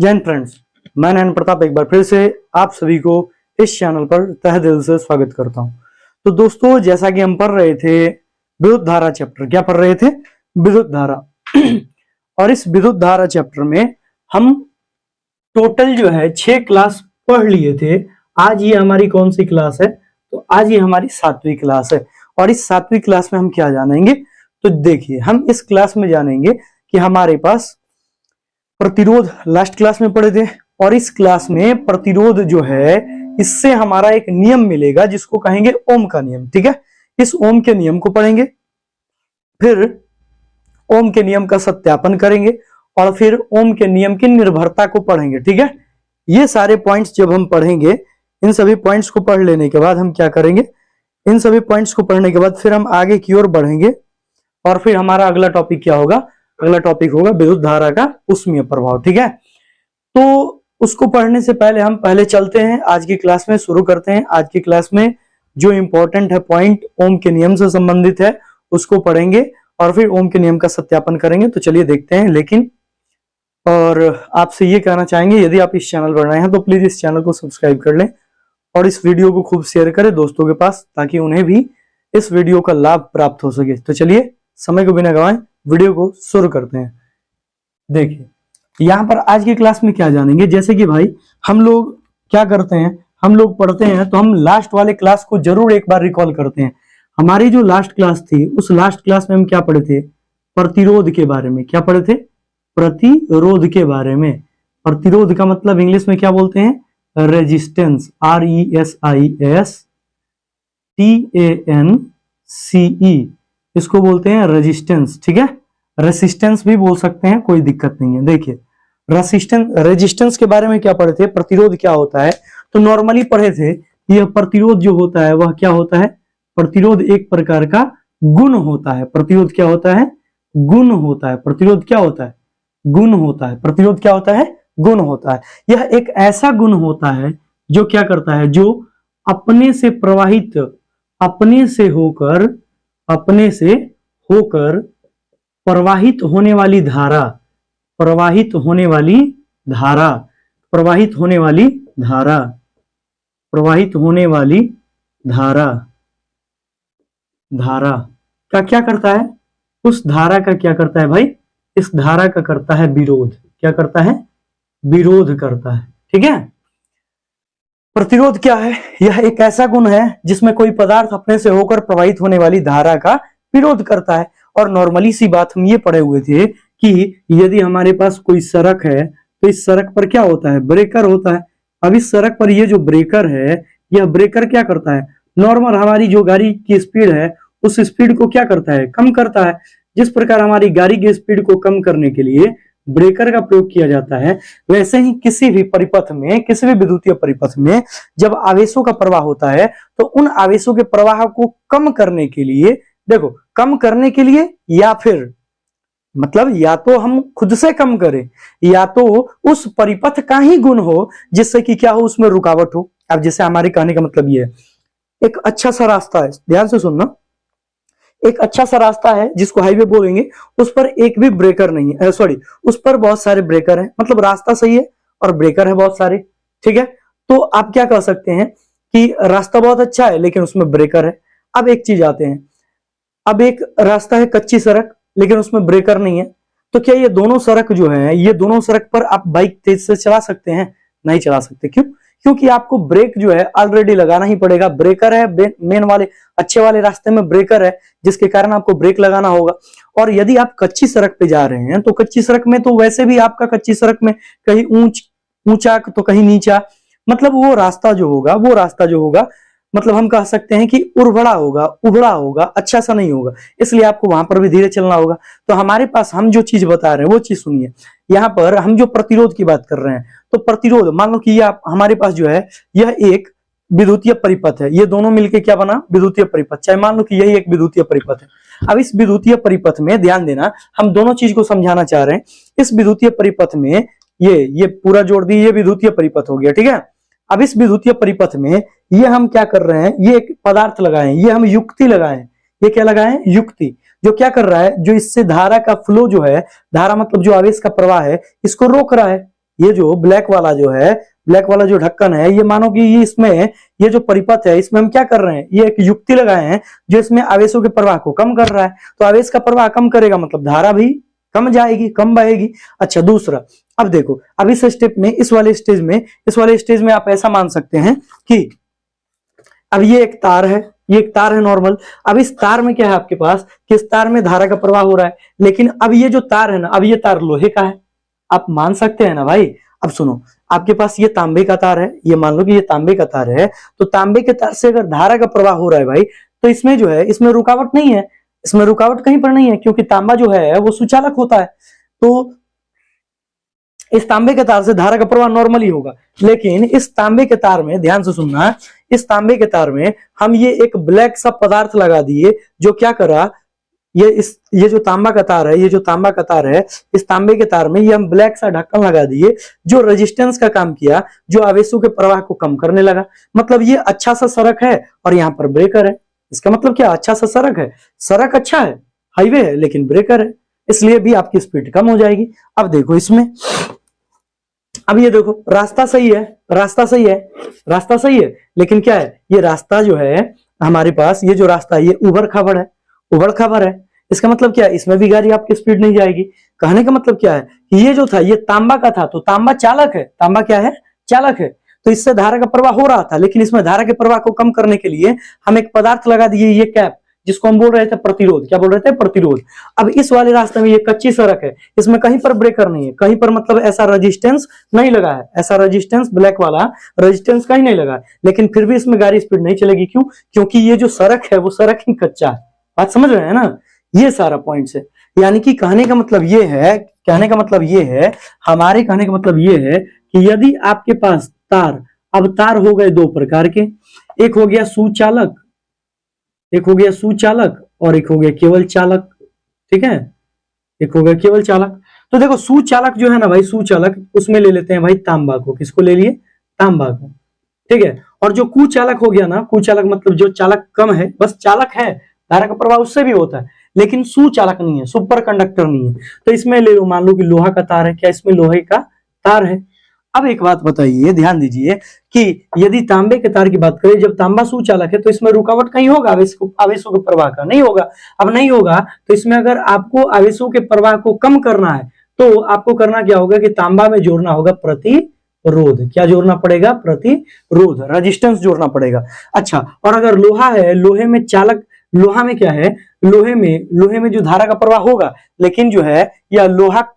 जय हिंद फ्रेंड्स, मैं नयन प्रताप एक बार फिर से आप सभी को इस चैनल पर तहे दिल से स्वागत करता हूं। तो दोस्तों, जैसा कि हम पढ़ रहे थे विद्युत धारा चैप्टर, क्या पढ़ रहे थे? विद्युत धारा। और इस विद्युत धारा चैप्टर में हम टोटल जो है 6 क्लास पढ़ लिए थे। आज ये हमारी कौन सी क्लास है? तो आज ये हमारी 7वीं क्लास है। और इस 7वीं क्लास में हम क्या जानेंगे? तो देखिए, हम इस क्लास में जानेंगे कि हमारे पास प्रतिरोध लास्ट क्लास में पढ़े थे, और इस क्लास में प्रतिरोध जो है इससे हमारा एक नियम मिलेगा जिसको कहेंगे ओम का नियम। ठीक है, इस ओम के नियम को पढ़ेंगे, फिर ओम के नियम का सत्यापन करेंगे, और फिर ओम के नियम की निर्भरता को पढ़ेंगे। ठीक है, ये सारे पॉइंट्स जब हम पढ़ेंगे, इन सभी पॉइंट्स को पढ़ लेने के बाद हम क्या करेंगे? इन सभी पॉइंट्स को पढ़ने के बाद फिर हम आगे की ओर बढ़ेंगे, और फिर हमारा अगला टॉपिक क्या होगा? अगला टॉपिक होगा विद्युत धारा का ऊष्मीय प्रभाव। ठीक है, तो उसको पढ़ने से पहले हम चलते हैं आज की क्लास में, शुरू करते हैं। आज की क्लास में जो इंपॉर्टेंट है पॉइंट ओम के नियम से संबंधित है उसको पढ़ेंगे, और फिर ओम के नियम का सत्यापन करेंगे। तो चलिए देखते हैं। लेकिन और आपसे ये कहना चाहेंगे, यदि आप इस चैनल पर नए हैं तो प्लीज इस चैनल को सब्सक्राइब कर लें, और इस वीडियो को खूब शेयर करें दोस्तों के पास, ताकि उन्हें भी इस वीडियो का लाभ प्राप्त हो सके। तो चलिए समय को बिना गवाएं वीडियो को शुरू करते हैं। देखिए, यहां पर आज की क्लास में क्या जानेंगे? जैसे कि भाई हम लोग क्या करते हैं, हम लोग पढ़ते हैं तो हम लास्ट वाले क्लास को जरूर एक बार रिकॉल करते हैं। हमारी जो लास्ट क्लास थी, उस लास्ट क्लास में हम क्या पढ़े थे? प्रतिरोध के बारे में। क्या पढ़े थे? प्रतिरोध के बारे में। प्रतिरोध का मतलब इंग्लिश में क्या बोलते हैं? रेजिस्टेंस। RESISTANCE, इसको बोलते हैं रेजिस्टेंस। ठीक है, रेसिस्टेंस भी बोल सकते हैं, कोई दिक्कत नहीं है। देखिए, रेजिस्टेंस के बारे में क्या पढ़े थे? प्रतिरोध क्या होता है? तो नॉर्मली पढ़े थे, यह प्रतिरोध जो होता है वह क्या होता है? प्रतिरोध एक प्रकार का गुण होता है। प्रतिरोध क्या होता है? गुण होता है। प्रतिरोध क्या होता है? गुण होता है। प्रतिरोध क्या होता है? गुण होता है। यह एक ऐसा गुण होता है जो क्या करता है? जो अपने से प्रवाहित, अपने से होकर प्रवाहित होने वाली धारा, प्रवाहित होने वाली धारा, प्रवाहित होने वाली धारा, प्रवाहित होने वाली धारा, धारा का क्या करता है? उस धारा का क्या करता है भाई? इस धारा का करता है विरोध। क्या करता है? विरोध करता है। ठीक है, प्रतिरोध क्या है? यह एक ऐसा गुण है जिसमें कोई पदार्थ अपने से होकर प्रवाहित होने वाली धारा का विरोध करता है। और नॉर्मली सी बात हम ये पढ़े हुए थे कि यदि हमारे पास कोई सड़क है तो इस सड़क पर क्या होता है? ब्रेकर होता है। अब इस सड़क पर ये जो ब्रेकर है, यह ब्रेकर क्या करता है? नॉर्मल हमारी जो गाड़ी की स्पीड है उस स्पीड को क्या करता है? कम करता है। जिस प्रकार हमारी गाड़ी की स्पीड को कम करने के लिए ब्रेकर का प्रयोग किया जाता है, वैसे ही किसी भी परिपथ में, किसी भी विद्युतीय परिपथ में जब आवेशों का प्रवाह होता है तो उन आवेशों के प्रवाह को कम करने के लिए, देखो, कम करने के लिए या फिर मतलब या तो हम खुद से कम करें, या तो उस परिपथ का ही गुण हो जिससे कि क्या हो? उसमें रुकावट हो। अब जैसे हमारे कहने का मतलब ये है, एक अच्छा सा रास्ता है, ध्यान से सुनना, एक अच्छा सा रास्ता है जिसको हाईवे बोलेंगे, उस पर एक भी ब्रेकर नहीं है, सॉरी, उस पर बहुत सारे ब्रेकर हैं। मतलब रास्ता सही है और ब्रेकर है बहुत सारे। ठीक है, तो आप क्या कह सकते हैं कि रास्ता बहुत अच्छा है लेकिन उसमें ब्रेकर है। अब एक चीज आते हैं, अब एक रास्ता है कच्ची सड़क लेकिन उसमें ब्रेकर नहीं है, तो क्या ये दोनों सड़क जो है, ये दोनों सड़क पर आप बाइक तेज से चला सकते हैं? नहीं चला सकते। क्यों? क्योंकि आपको ब्रेक जो है ऑलरेडी लगाना ही पड़ेगा। ब्रेकर है मेन वाले, अच्छे वाले रास्ते में ब्रेकर है, जिसके कारण आपको ब्रेक लगाना होगा। और यदि आप कच्ची सड़क पे जा रहे हैं तो कच्ची सड़क में तो वैसे भी आपका कच्ची सड़क में कहीं ऊंचा तो कहीं नीचा, मतलब वो रास्ता जो होगा मतलब हम कह सकते हैं कि उबड़ा होगा, अच्छा सा नहीं होगा। इसलिए आपको वहां पर भी धीरे चलना होगा। तो हमारे पास हम जो चीज बता रहे हैं वो चीज सुनिए। यहाँ पर हम जो प्रतिरोध की बात कर रहे हैं, तो प्रतिरोध, मान लो कि यह हमारे पास जो है यह एक विद्युतीय परिपथ है। ये दोनों मिलकर क्या बना? विद्युतीय परिपथ। चाहे मान लो कि यही एक विद्युतीय परिपथ है। अब इस विद्युतीय परिपथ में ध्यान देना, हम दोनों चीज को समझाना चाह रहे हैं। इस विद्युतीय परिपथ में ये पूरा जोड़ दी, ये विद्युतीय परिपथ हो गया। ठीक है, अब इस विद्युतीय परिपथ में ये हम क्या कर रहे हैं? ये एक पदार्थ लगाए, ये हम युक्ति लगाए। ये क्या लगाए? युक्ति। जो क्या कर रहा है? जो इससे धारा का फ्लो जो है, धारा मतलब जो आवेश का प्रवाह है, इसको रोक रहा है। ये जो ब्लैक वाला जो है, ब्लैक वाला जो ढक्कन है, ये मानो कि ये इसमें ये जो परिपथ है इसमें हम क्या कर रहे हैं, ये एक युक्ति लगाए हैं जो इसमें आवेशों के प्रवाह को कम कर रहा है। तो आवेश का प्रवाह कम करेगा मतलब धारा भी कम जाएगी, कम बहेगी। अच्छा दूसरा, अब देखो अब इस स्टेप में, इस वाले स्टेज में आप ऐसा मान सकते हैं कि अब ये एक तार है, ये एक तार है नॉर्मल। अब इस तार में क्या है आपके पास कि इस तार में धारा का प्रवाह हो रहा है, लेकिन अब ये जो तार है ना, अब ये तार लोहे का है, आप मान सकते हैं ना भाई। अब सुनो, आपके पास ये तांबे का तार है, ये मान लो कि ये तांबे का तार है, तो तांबे के तार से अगर धारा का प्रवाह हो रहा है भाई, तो इसमें जो है इसमें रुकावट नहीं है, इसमें रुकावट कहीं पर नहीं है, क्योंकि तांबा जो है वो सुचालक होता है। तो इस तांबे के तार से धारा का प्रवाह नॉर्मली होगा। लेकिन इस तांबे के तार में ध्यान से सुनना, इस तांबे के तार में हम ये एक ब्लैक सा पदार्थ लगा दिए, जो क्या करा, ये जो तांबा का तार है, ये जो तांबा का तार है, इस तांबे के तार में ये हम ब्लैक सा ढक्कन लगा दिए, जो रेजिस्टेंस का काम किया, जो आवेशों के प्रवाह को कम करने लगा। मतलब ये अच्छा सा सड़क है और यहाँ पर ब्रेकर है। इसका मतलब क्या, अच्छा सा सड़क है, सड़क अच्छा है, हाईवे है, लेकिन ब्रेकर है, इसलिए भी आपकी स्पीड कम हो जाएगी। अब देखो इसमें, अब ये देखो रास्ता सही है, रास्ता सही है, रास्ता सही है, लेकिन क्या है, ये रास्ता जो है हमारे पास, ये जो रास्ता है ये उबड़ खाबड़ है, उबड़ खाबड़ है। इसका मतलब क्या है, इसमें भी गाड़ी आपकी स्पीड नहीं जाएगी। कहने का मतलब क्या है कि ये जो था ये तांबा का था, तो तांबा चालक है, तांबा क्या है, चालक है, तो इससे धारा का प्रवाह हो रहा था, लेकिन इसमें धारा के प्रवाह को कम करने के लिए हम एक पदार्थ लगा दिए, ये कैप, जिसको हम बोल रहे थे प्रतिरोध। क्या बोल रहे थे, प्रतिरोध। अब इस वाले रास्ते में ये कच्ची सड़क है, इसमें कहीं पर ब्रेकर नहीं है, कहीं पर मतलब ऐसा रेजिस्टेंस नहीं लगा है, ऐसा रेजिस्टेंस ब्लैक वाला रेजिस्टेंस कहीं नहीं लगा है, लेकिन फिर भी इसमें गाड़ी स्पीड नहीं चलेगी। क्यों, क्योंकि ये जो सड़क है वो सड़क ही कच्चा है। बात समझ रहे हैं ना, ये सारा पॉइंट है। यानी कि कहने का मतलब ये है, कहने का मतलब ये है, हमारे कहने का मतलब ये है कि यदि आपके पास तार, अब तार हो गए दो प्रकार के, एक हो गया सुचालक, एक हो गया सुचालक और एक हो गया केवल चालक, ठीक है, एक हो गया केवल चालक। तो देखो सुचालक जो है ना भाई, सुचालक उसमें ले लेते हैं भाई तांबा को, किसको ले लिए, तांबा को, ठीक है। और जो कुचालक हो गया ना, कुचालक मतलब जो चालक कम है, बस चालक है, धारा का प्रवाह उससे भी होता है, लेकिन सुचालक नहीं है, सुपर कंडक्टर नहीं है। तो इसमें ले लो, मान लो कि लोहा का तार है, क्या इसमें लोहे का तार है। अब एक बात बताइए, ध्यान दीजिए कि यदि तांबे के तार की बात करें, जब तांबा सुचालक है तो इसमें रुकावट कहीं होगा, आवेशों के प्रवाह का नहीं होगा। अब नहीं होगा तो इसमें अगर आपको आवेशों के प्रवाह को कम करना है तो आपको करना क्या होगा कि तांबा में जोड़ना होगा प्रतिरोध। क्या जोड़ना पड़ेगा, प्रतिरोध, रेजिस्टेंस जोड़ना पड़ेगा। अच्छा, और अगर लोहा है, लोहे में चालक, लोहा में क्या है, लोहे में जो धारा का प्रवाह होगा, लेकिन जो है यह लोहा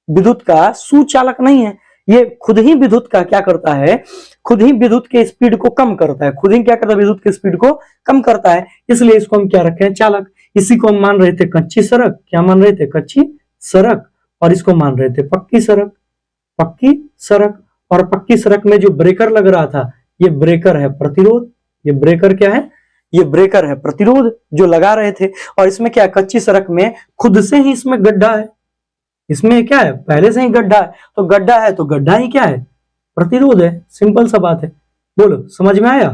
विद्युत का सुचालक नहीं है, ये खुद ही विद्युत का क्या करता है, खुद ही विद्युत के स्पीड को कम करता है, खुद ही क्या करता है, विद्युत के स्पीड को कम करता है, इसलिए इसको हम क्या रखे हैं, चालक। इसी को हम मान रहे थे कच्ची सड़क, क्या मान रहे थे, कच्ची सड़क, और इसको मान रहे थे पक्की सड़क, पक्की सड़क। और पक्की सड़क में जो ब्रेकर लग रहा था, ये ब्रेकर है प्रतिरोध, ये ब्रेकर क्या है, ये ब्रेकर है प्रतिरोध जो लगा रहे थे। और इसमें क्या है, कच्ची सड़क में खुद से ही इसमें गड्ढा है, इसमें क्या है, पहले से ही गड्ढा है, तो गड्ढा है तो गड्ढा ही क्या है, प्रतिरोध है। सिंपल सा बात है, बोलो समझ में आया,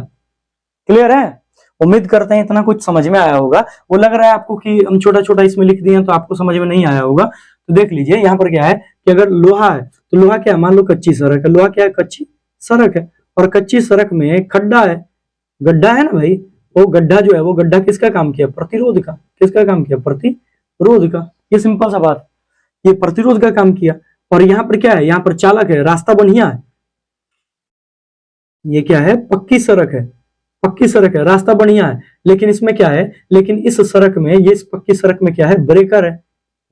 क्लियर है। उम्मीद करते हैं इतना कुछ समझ में आया होगा। वो लग रहा है आपको कि हम छोटा छोटा इसमें लिख दिए तो आपको समझ में नहीं आया होगा, तो देख लीजिए यहाँ पर क्या है कि अगर लोहा है तो लोहा क्या है, मान लो कच्ची सड़क है, लोहा क्या है, कच्ची सड़क है, और कच्ची सड़क में खड्डा है, गड्ढा है ना भाई, वो गड्ढा जो है, वो गड्ढा किसका काम किया, प्रतिरोध का। किसका काम किया, प्रतिरोध का। ये सिंपल सा बात, ये प्रतिरोध का काम किया। और यहाँ पर क्या है, यहाँ पर चालक है, रास्ता बढ़िया है, ये क्या है, पक्की सड़क है, पक्की सड़क है, रास्ता बढ़िया है, लेकिन इसमें क्या है, लेकिन इस सड़क में, ये इस पक्की सड़क में क्या है, ब्रेकर है,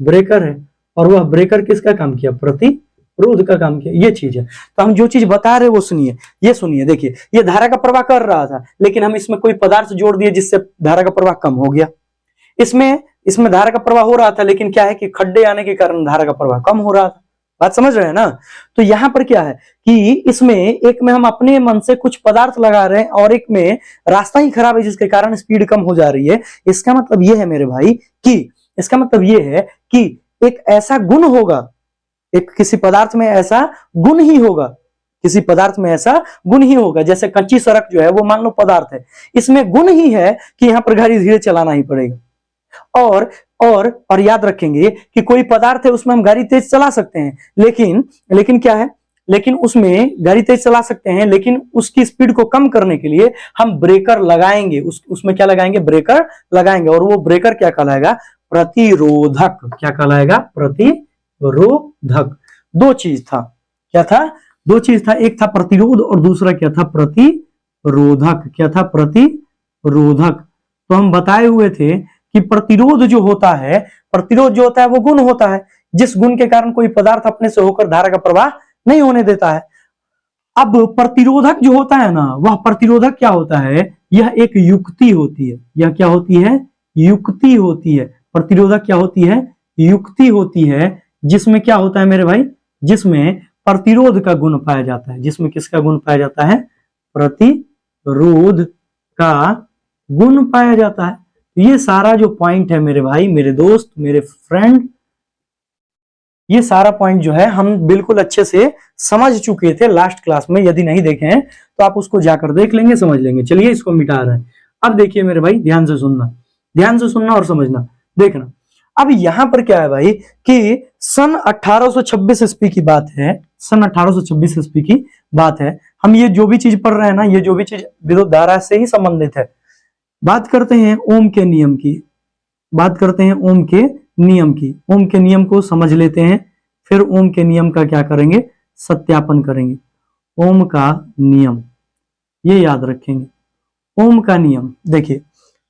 ब्रेकर है। और वह ब्रेकर किसका काम किया, प्रतिरोध का काम किया। ये चीज है, तो हम जो चीज बता रहे वो सुनिए, ये सुनिए, देखिए ये धारा का प्रवाह कर रहा था, लेकिन हम इसमें कोई पदार्थ जोड़ दिए जिससे धारा का प्रवाह कम हो गया। इसमें धारा का प्रवाह हो रहा था, लेकिन क्या है कि खड्डे आने के कारण धारा का प्रवाह कम हो रहा था। बात समझ रहे हैं ना। तो यहां पर क्या है कि इसमें एक में हम अपने मन से कुछ पदार्थ लगा रहे हैं और एक में रास्ता ही खराब है जिसके कारण स्पीड कम हो जा रही है। इसका मतलब यह है मेरे भाई कि इसका मतलब यह है कि एक ऐसा गुण होगा, एक किसी पदार्थ में ऐसा गुण ही होगा, किसी पदार्थ में ऐसा गुण ही होगा। जैसे कच्ची सड़क जो है वो मान लो पदार्थ है, इसमें गुण ही है कि यहां पर गाड़ी धीरे चलाना ही पड़ेगा। और याद रखेंगे कि कोई पदार्थ है उसमें हम गाड़ी तेज चला सकते हैं, लेकिन क्या है, लेकिन उसमें गाड़ी तेज चला सकते हैं, लेकिन उसकी स्पीड को कम करने के लिए हम ब्रेकर लगाएंगे, उसमें क्या लगाएंगे, ब्रेकर लगाएंगे, और वो ब्रेकर क्या कहलाएगा, प्रतिरोधक। क्या कहलाएगा, प्रतिरोधक। दो चीज था, क्या था, दो चीज था, एक था प्रतिरोध और दूसरा क्या था, प्रतिरोधक। क्या था, प्रतिरोधक। तो हम बताए हुए थे कि प्रतिरोध जो होता है, प्रतिरोध जो होता है वो गुण होता है, जिस गुण के कारण कोई पदार्थ अपने से होकर धारा का प्रवाह नहीं होने देता है। अब प्रतिरोधक जो होता है ना, वह प्रतिरोधक क्या होता है, यह एक युक्ति होती है। यह क्या होती है, युक्ति होती है। प्रतिरोधक क्या होती है, युक्ति होती है, जिसमें क्या होता है मेरे भाई, जिसमें प्रतिरोध का गुण पाया जाता है। जिसमें किसका गुण पाया जाता है, प्रतिरोध का गुण पाया जाता है। ये सारा जो पॉइंट है मेरे भाई, मेरे दोस्त, मेरे फ्रेंड, ये सारा पॉइंट जो है हम बिल्कुल अच्छे से समझ चुके थे लास्ट क्लास में। यदि नहीं देखे हैं तो आप उसको जाकर देख लेंगे, समझ लेंगे। चलिए इसको मिटा रहे हैं। अब देखिए मेरे भाई, ध्यान से सुनना, ध्यान से सुनना और समझना, देखना। अब यहां पर क्या है भाई कि सन 1826 ईस्वी की बात है, सन 1826 ईस्वी की बात है। हम ये जो भी चीज पढ़ रहे हैं ना, ये जो भी चीज विद्युत धारा से ही संबंधित है। बात करते हैं ओम के नियम की, बात करते हैं ओम के नियम की। ओम के नियम को समझ लेते हैं, फिर ओम के नियम का क्या करेंगे, सत्यापन करेंगे। ओम का नियम, ये याद रखेंगे, ओम का नियम। देखिए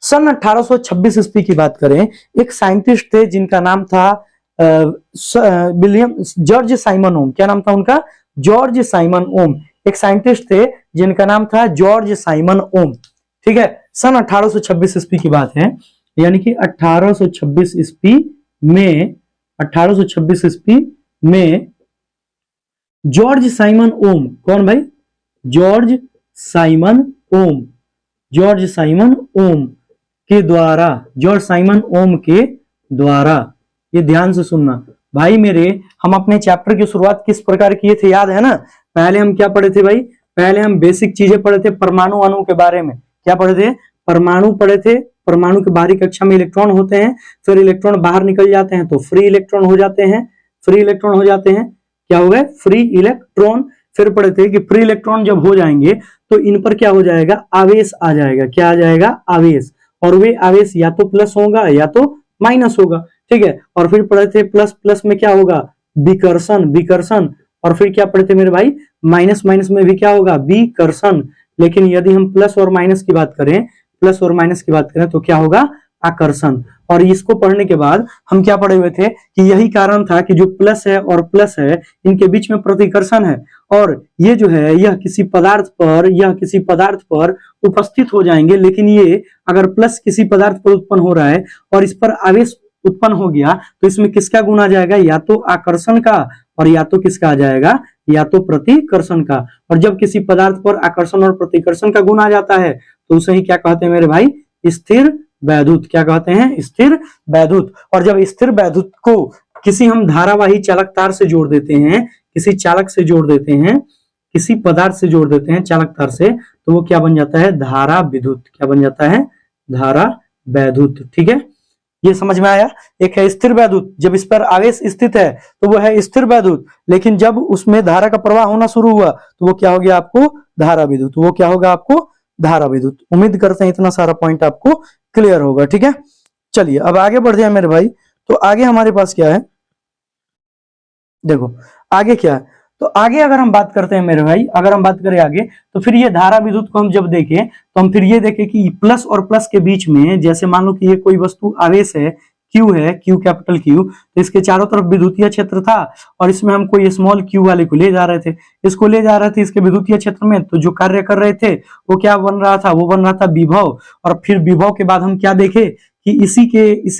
सन 1826 ईस्वी की बात करें, एक साइंटिस्ट थे जिनका नाम था विलियम जॉर्ज साइमन ओम। क्या नाम था उनका, जॉर्ज साइमन ओम। एक साइंटिस्ट थे जिनका नाम था जॉर्ज साइमन ओम, ठीक है। सन 1826 ईस्वी की बात है, यानी कि 1826 ईस्वी में, 1826 ईस्वी में जॉर्ज साइमन ओम, कौन भाई, जॉर्ज साइमन ओम, जॉर्ज साइमन ओम के द्वारा, जॉर्ज साइमन ओम के द्वारा, ये ध्यान से सुनना भाई मेरे। हम अपने चैप्टर की शुरुआत किस प्रकार किए थे, याद है ना। पहले हम क्या पढ़े थे भाई, पहले हम बेसिक चीजें पढ़े थे, परमाणु अणु के बारे में। क्या पढ़े थे, परमाणु पढ़े थे। परमाणु के बाहरी कक्षा में इलेक्ट्रॉन होते हैं, फिर इलेक्ट्रॉन बाहर निकल जाते हैं तो फ्री इलेक्ट्रॉन हो जाते हैं, फ्री इलेक्ट्रॉन हो जाते हैं। क्या हो गए, फ्री इलेक्ट्रॉन। फिर पढ़े थे कि फ्री इलेक्ट्रॉन जब हो जाएंगे तो इन पर क्या हो जाएगा, आवेश आ जाएगा। क्या आ जाएगा, आवेश। और वे आवेश या तो प्लस होगा या तो माइनस होगा, ठीक है। और फिर पढ़े थे प्लस प्लस में क्या होगा, विकर्षण, विकर्षण। और फिर क्या पढ़े थे मेरे भाई, माइनस माइनस में भी क्या होगा, विकर्षण। लेकिन यदि हम प्लस और माइनस की बात करें, प्लस और माइनस की बात करें तो क्या होगा, आकर्षण। और इसको पढ़ने के बाद हम क्या पढ़े हुए थे कि यही कारण था कि जो प्लस है और प्लस है इनके बीच में प्रतिकर्षण है, और ये जो है यह किसी पदार्थ पर, यह किसी पदार्थ पर उपस्थित हो जाएंगे। लेकिन ये अगर प्लस किसी पदार्थ पर उत्पन्न हो रहा है और इस पर आवेश उत्पन्न हो गया तो इसमें किसका गुण आ जाएगा, या तो आकर्षण का और या तो किसका आ जाएगा, या तो प्रतिकर्षण का। और जब किसी पदार्थ पर आकर्षण और प्रतिकर्षण का गुण आ जाता है तो उसे ही क्या कहते हैं मेरे भाई, स्थिर वैद्युत। क्या कहते हैं, स्थिर वैद्युत। और जब स्थिर वैद्युत को किसी हम धारावाही चालक तार से जोड़ देते हैं, किसी चालक से जोड़ देते हैं, किसी पदार्थ से जोड़ देते हैं चालक तार से, तो वो क्या बन जाता है, धारा विद्युत। क्या बन जाता है, धारा वैद्युत, ठीक है। ये समझ में आया। एक है स्थिर वैद्युत, जब इस पर आवेश स्थित है तो वो है स्थिर वैद्युत, लेकिन जब उसमें धारा का प्रवाह होना शुरू हुआ तो वो क्या हो गया आपको, धारा विद्युत। वो क्या होगा आपको, धारा विद्युत। उम्मीद करते हैं इतना सारा पॉइंट आपको क्लियर होगा, ठीक है। चलिए अब आगे बढ़ जाए मेरे भाई। तो आगे हमारे पास क्या है, देखो आगे क्या है। तो आगे अगर हम बात करते हैं मेरे भाई, अगर हम बात करें आगे, तो फिर ये धारा विद्युत को हम जब देखें तो हम फिर ये देखें कि प्लस और प्लस के बीच में, जैसे मान लो कि ये कोई वस्तु आवेश है, क्यू है, क्यू कैपिटल क्यू, तो इसके चारों तरफ विद्युतीय क्षेत्र था और इसमें हम कोई स्मॉल क्यू वाले को ले जा रहे थे, इसको ले जा रहे थे इसके विद्युतीय क्षेत्र में। तो जो कार्य कर रहे थे वो क्या बन रहा था, वो बन रहा था विभव। और फिर विभव के बाद हम क्या देखे कि इसी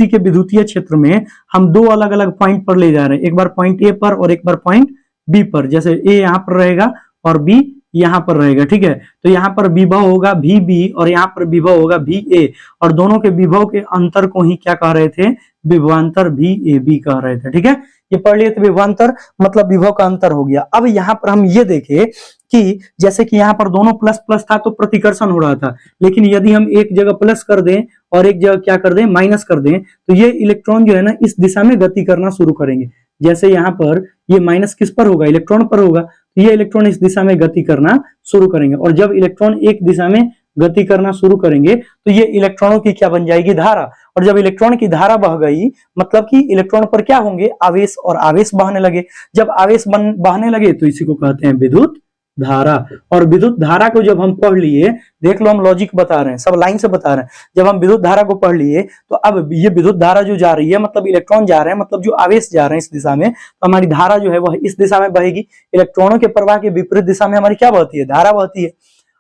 के विद्युतीय क्षेत्र में हम दो अलग अलग पॉइंट पर ले जा रहे हैं, एक बार पॉइंट ए पर और एक बार पॉइंट बी पर। जैसे ए यहाँ पर रहेगा और बी यहाँ पर रहेगा, ठीक है। तो यहाँ पर विभव होगा वी बी और यहाँ पर विभव होगा वी ए, और दोनों के विभव के अंतर को ही क्या कह रहे थे, विभवांतर वी ए बी कह रहे थे, ठीक है। ये पढ़ लिए थे, विभवांतर मतलब विभव का अंतर हो गया। अब यहाँ पर हम ये देखे कि जैसे कि यहाँ पर दोनों प्लस प्लस था तो प्रतिकर्षण हो रहा था, लेकिन यदि हम एक जगह प्लस कर दें और एक जगह क्या कर दें, माइनस कर दें, तो ये इलेक्ट्रॉन जो है ना इस दिशा में गति करना शुरू करेंगे। जैसे यहाँ पर ये माइनस किस पर होगा, इलेक्ट्रॉन पर होगा, तो ये इलेक्ट्रॉन इस दिशा में गति करना शुरू करेंगे, और जब इलेक्ट्रॉन एक दिशा में गति करना शुरू करेंगे तो ये इलेक्ट्रॉनों की क्या बन जाएगी, धारा। और जब इलेक्ट्रॉन की धारा बह गई मतलब कि इलेक्ट्रॉन पर क्या होंगे, आवेश, और आवेश बहने लगे। जब आवेश बहने लगे तो इसी को कहते हैं विद्युत धारा। और विद्युत धारा को जब हम पढ़ लिए, देख लो हम लॉजिक बता रहे हैं, सब लाइन से बता रहे हैं, जब हम विद्युत धारा को पढ़ लिए तो अब ये विद्युत धारा जो जा रही है मतलब इलेक्ट्रॉन जा रहे हैं, मतलब जो आवेश जा रहे हैं इस दिशा में, तो हमारी धारा जो है वह इस दिशा में बहेगी। इलेक्ट्रॉनों के प्रवाह के विपरीत दिशा में हमारी क्या बहती है, धारा बहती है।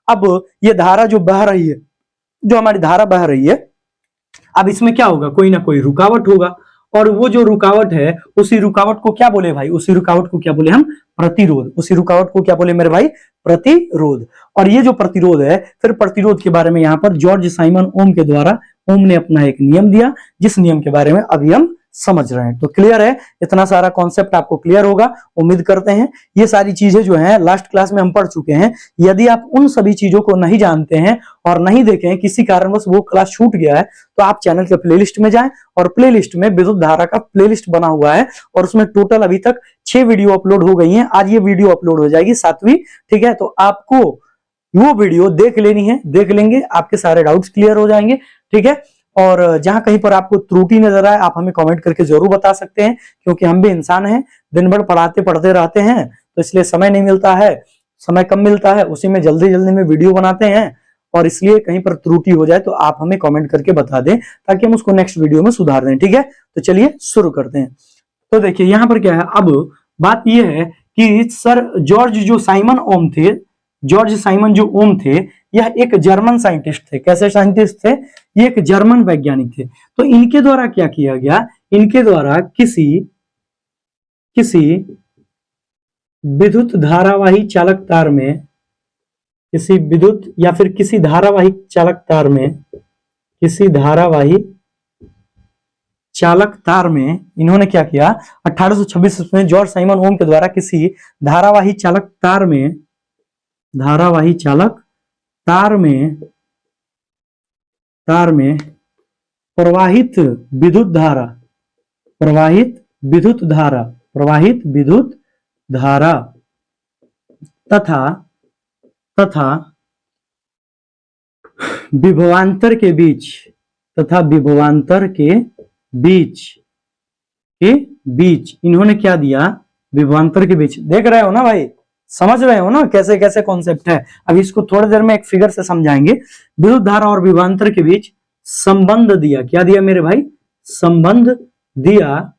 अब ये धारा जो बह रही है, जो हमारी धारा बह रही है, अब इसमें क्या होगा, कोई ना कोई रुकावट होगा, और वो जो रुकावट है उसी रुकावट को क्या बोले भाई, उसी रुकावट को क्या बोले हम, प्रतिरोध। उसी रुकावट को क्या बोले मेरे भाई, प्रतिरोध। और ये जो प्रतिरोध है, फिर प्रतिरोध के बारे में यहाँ पर जॉर्ज साइमन ओम के द्वारा ओम ने अपना एक नियम दिया, जिस नियम के बारे में अभी हम समझ रहे हैं। तो क्लियर है, इतना सारा कॉन्सेप्ट आपको क्लियर होगा, उम्मीद करते हैं। ये सारी चीजें जो हैं लास्ट क्लास में हम पढ़ चुके हैं। यदि आप उन सभी चीजों को नहीं जानते हैं और नहीं देखे हैं, किसी कारणवश वो क्लास छूट गया है, तो आप चैनल के प्लेलिस्ट में जाएं, और प्लेलिस्ट में विद्युत धारा का प्लेलिस्ट बना हुआ है, और उसमें टोटल अभी तक 6 वीडियो अपलोड हो गई हैं। आज ये वीडियो अपलोड हो जाएगी 7वीं, ठीक है। तो आपको वो वीडियो देख लेनी है, देख लेंगे, आपके सारे डाउट्स क्लियर हो जाएंगे, ठीक है। और जहां कहीं पर आपको त्रुटि नजर आए, आप हमें कमेंट करके जरूर बता सकते हैं, क्योंकि हम भी इंसान हैं, दिन भर पढ़ाते पढ़ते रहते हैं, तो इसलिए समय नहीं मिलता है, समय कम मिलता है, उसी में जल्दी जल्दी में वीडियो बनाते हैं, और इसलिए कहीं पर त्रुटि हो जाए तो आप हमें कमेंट करके बता दें, ताकि हम उसको नेक्स्ट वीडियो में सुधार दें, ठीक है। तो चलिए शुरू करते हैं। तो देखिए यहाँ पर क्या है, अब बात यह है कि सर जॉर्ज जो साइमन ओम थे, जॉर्ज साइमन जो ओम थे, यह एक जर्मन साइंटिस्ट थे। कैसे साइंटिस्ट थे, ये एक जर्मन वैज्ञानिक थे। तो इनके द्वारा क्या किया गया, इनके द्वारा किसी विद्युत धारावाही चालक तार में, किसी विद्युत या फिर किसी धारावाही चालक तार में, किसी धारावाही चालक तार में इन्होंने क्या किया, 1826 में जॉर्ज साइमन ओम के द्वारा किसी धारावाही चालक तार में, धारावाही चालक तार में प्रवाहित विद्युत धारा, प्रवाहित विद्युत धारा, प्रवाहित विद्युत धारा तथा विभवांतर के बीच, तथा विभवांतर के बीच इन्होंने क्या दिया, विभवांतर के बीच। देख रहे हो ना भाई, समझ रहे हो ना कैसे कैसे कॉन्सेप्ट है। अब इसको थोड़ी देर में एक फिगर से समझाएंगे। विद्युत धारा और विभवांतर के बीच संबंध दिया, क्या दिया मेरे भाई, संबंध दिया,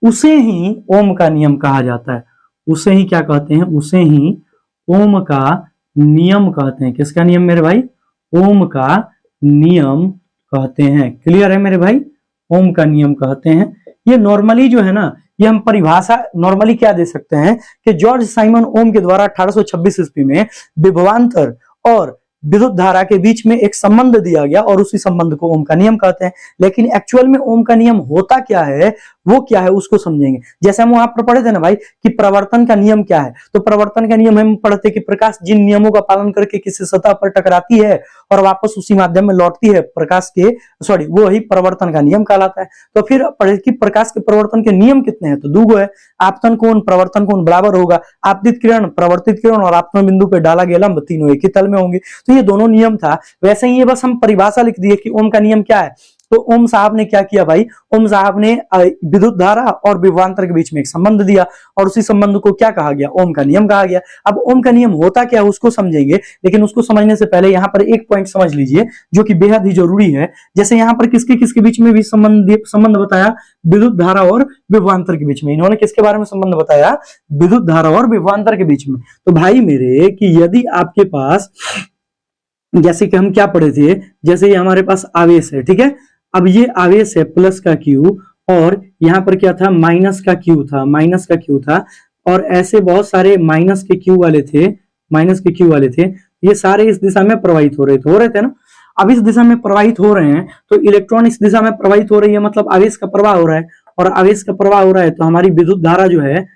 उसे ही ओम का नियम कहा जाता है। उसे ही क्या कहते हैं, उसे ही ओम का नियम कहते हैं। किसका नियम मेरे भाई, ओम का नियम कहते हैं। क्लियर है मेरे भाई, ओम का नियम कहते हैं। ये नॉर्मली जो है ना, ये हम परिभाषा नॉर्मली क्या दे सकते हैं कि जॉर्ज साइमन ओम के द्वारा 1826 ईस्वी में विभवांतर और विद्युत धारा के बीच में एक संबंध दिया गया, और उसी संबंध को ओम का नियम कहते हैं। लेकिन एक्चुअल में ओम का नियम होता क्या है, वो क्या है, उसको समझेंगे। जैसे हम वहां पर पढ़े थे ना भाई कि प्रवर्तन का नियम क्या है, तो प्रवर्तन का नियम हम पढ़ते कि प्रकाश जिन नियमों का पालन करके किसी सतह पर टकराती है और वापस उसी माध्यम में लौटती है, प्रकाश के वो ही प्रवर्तन का नियम कहलाता है। तो फिर पढ़े कि प्रकाश के प्रवर्तन के नियम कितने हैं, तो 2 है। आपतन कोण प्रवर्तन कोण बराबर होगा आपतित किरण, प्रवर्तित किरण और आपतन बिंदु पे डाला गया लंब, तीनों एक ही तल में होंगे। तो ये दोनों नियम था। वैसे ही ये बस हम परिभाषा लिख दिए कि ओम का नियम क्या है। तो ओम साहब ने क्या किया भाई, ओम साहब ने विद्युत धारा और विभवांतर के बीच में एक संबंध दिया, और उसी संबंध को क्या कहा गया, ओम का नियम कहा गया। अब ओम का नियम होता क्या है उसको समझेंगे, लेकिन उसको समझने से पहले यहाँ पर एक पॉइंट समझ लीजिए जो कि बेहद ही जरूरी है। जैसे यहाँ पर किसके किसके बीच में भी संबंध बताया, विद्युत धारा और विभवांतर के बीच में। इन्होंने किसके बारे में संबंध बताया, विद्युत धारा और विभवांतर के बीच में। तो भाई मेरे कि यदि आपके पास, जैसे कि हम क्या पढ़े थे, जैसे ये हमारे पास आवेश है, ठीक है। अब ये आवेश है प्लस का क्यू, और यहाँ पर क्या था, माइनस का क्यू था, माइनस का क्यू था, और ऐसे बहुत सारे माइनस के क्यू वाले थे, माइनस के क्यू वाले थे। ये सारे इस दिशा में प्रवाहित हो रहे थे ना। अब इस दिशा में प्रवाहित हो रहे हैं, तो इलेक्ट्रॉन इस दिशा में प्रवाहित हो रही है, मतलब आवेश का प्रवाह हो रहा है, और आवेश का प्रवाह हो रहा है तो हमारी विद्युत धारा जो है,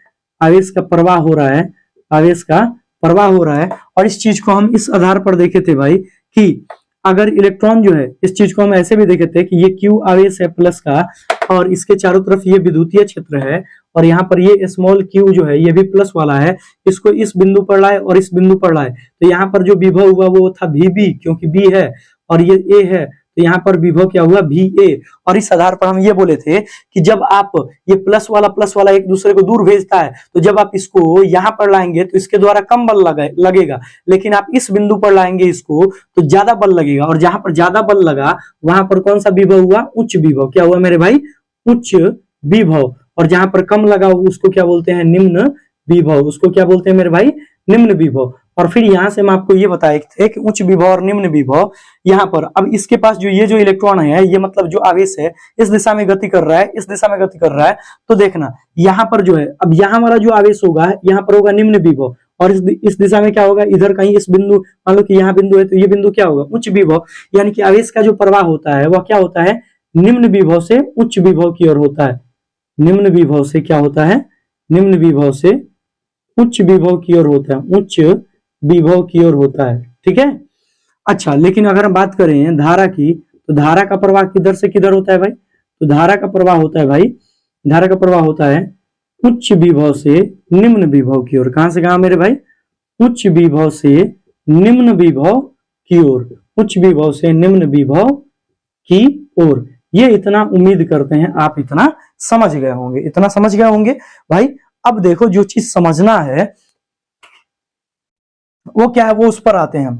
आवेश का प्रवाह हो रहा है, आवेश का प्रवाह हो रहा है। और इस चीज को हम इस आधार पर देखे थे भाई कि अगर इलेक्ट्रॉन जो है, इस चीज को हम ऐसे भी देखे थे कि ये क्यू आवेश है प्लस का, और इसके चारों तरफ ये विद्युतीय क्षेत्र है, और यहाँ पर ये स्मॉल क्यू जो है ये भी प्लस वाला है, इसको इस बिंदु पर लाए और इस बिंदु पर लाए, तो यहाँ पर जो विभव हुआ वो था VB, क्योंकि B है और ये A है, तो यहाँ पर विभव क्या हुआ VA। और इस आधार पर हम ये बोले थे कि जब आप ये प्लस वाला एक दूसरे को दूर भेजता है, तो जब आप इसको यहाँ पर लाएंगे तो इसके द्वारा कम बल लगेगा, लेकिन आप इस बिंदु पर लाएंगे इसको तो ज्यादा बल लगेगा, और जहां पर ज्यादा बल लगा वहां पर कौन सा विभव हुआ? उच्च विभव। क्या हुआ मेरे भाई? उच्च विभव। और जहां पर कम लगा उसको क्या बोलते हैं? निम्न विभव। उसको क्या बोलते हैं मेरे भाई? निम्न विभव। और फिर यहां से हम आपको ये बताए थे कि उच्च विभव और निम्न विभव, यहाँ पर अब इसके पास जो ये जो इलेक्ट्रॉन है, ये मतलब जो आवेश है इस दिशा में गति कर रहा है, इस दिशा में गति कर रहा है, तो देखना यहाँ पर जो है, अब यहाँ वाला जो आवेश होगा यहाँ पर होगा निम्न विभव, और इस दिशा में क्या होगा? इधर कहीं इस बिंदु, मान लो कि यहाँ बिंदु है तो ये बिंदु क्या होगा? उच्च विभव। यानी कि आवेश का जो प्रवाह होता है वह क्या होता है? निम्न विभव से उच्च विभव की ओर होता है। निम्न विभव से क्या होता है? निम्न विभव से उच्च विभव की ओर होता है, उच्च विभव की ओर होता है। ठीक है। अच्छा, लेकिन अगर हम बात करें धारा की, तो धारा का प्रवाह किधर से किधर होता है भाई? तो धारा का प्रवाह होता है भाई, धारा का प्रवाह होता है उच्च विभव से निम्न विभव की ओर। कहां से कहां मेरे भाई? उच्च विभव से निम्न विभव की ओर, उच्च विभव से निम्न विभव की ओर। ये इतना उम्मीद करते हैं आप इतना समझ गए होंगे, इतना समझ गए होंगे भाई। अब देखो जो चीज समझना है वो क्या है, वो उस पर आते हैं हम,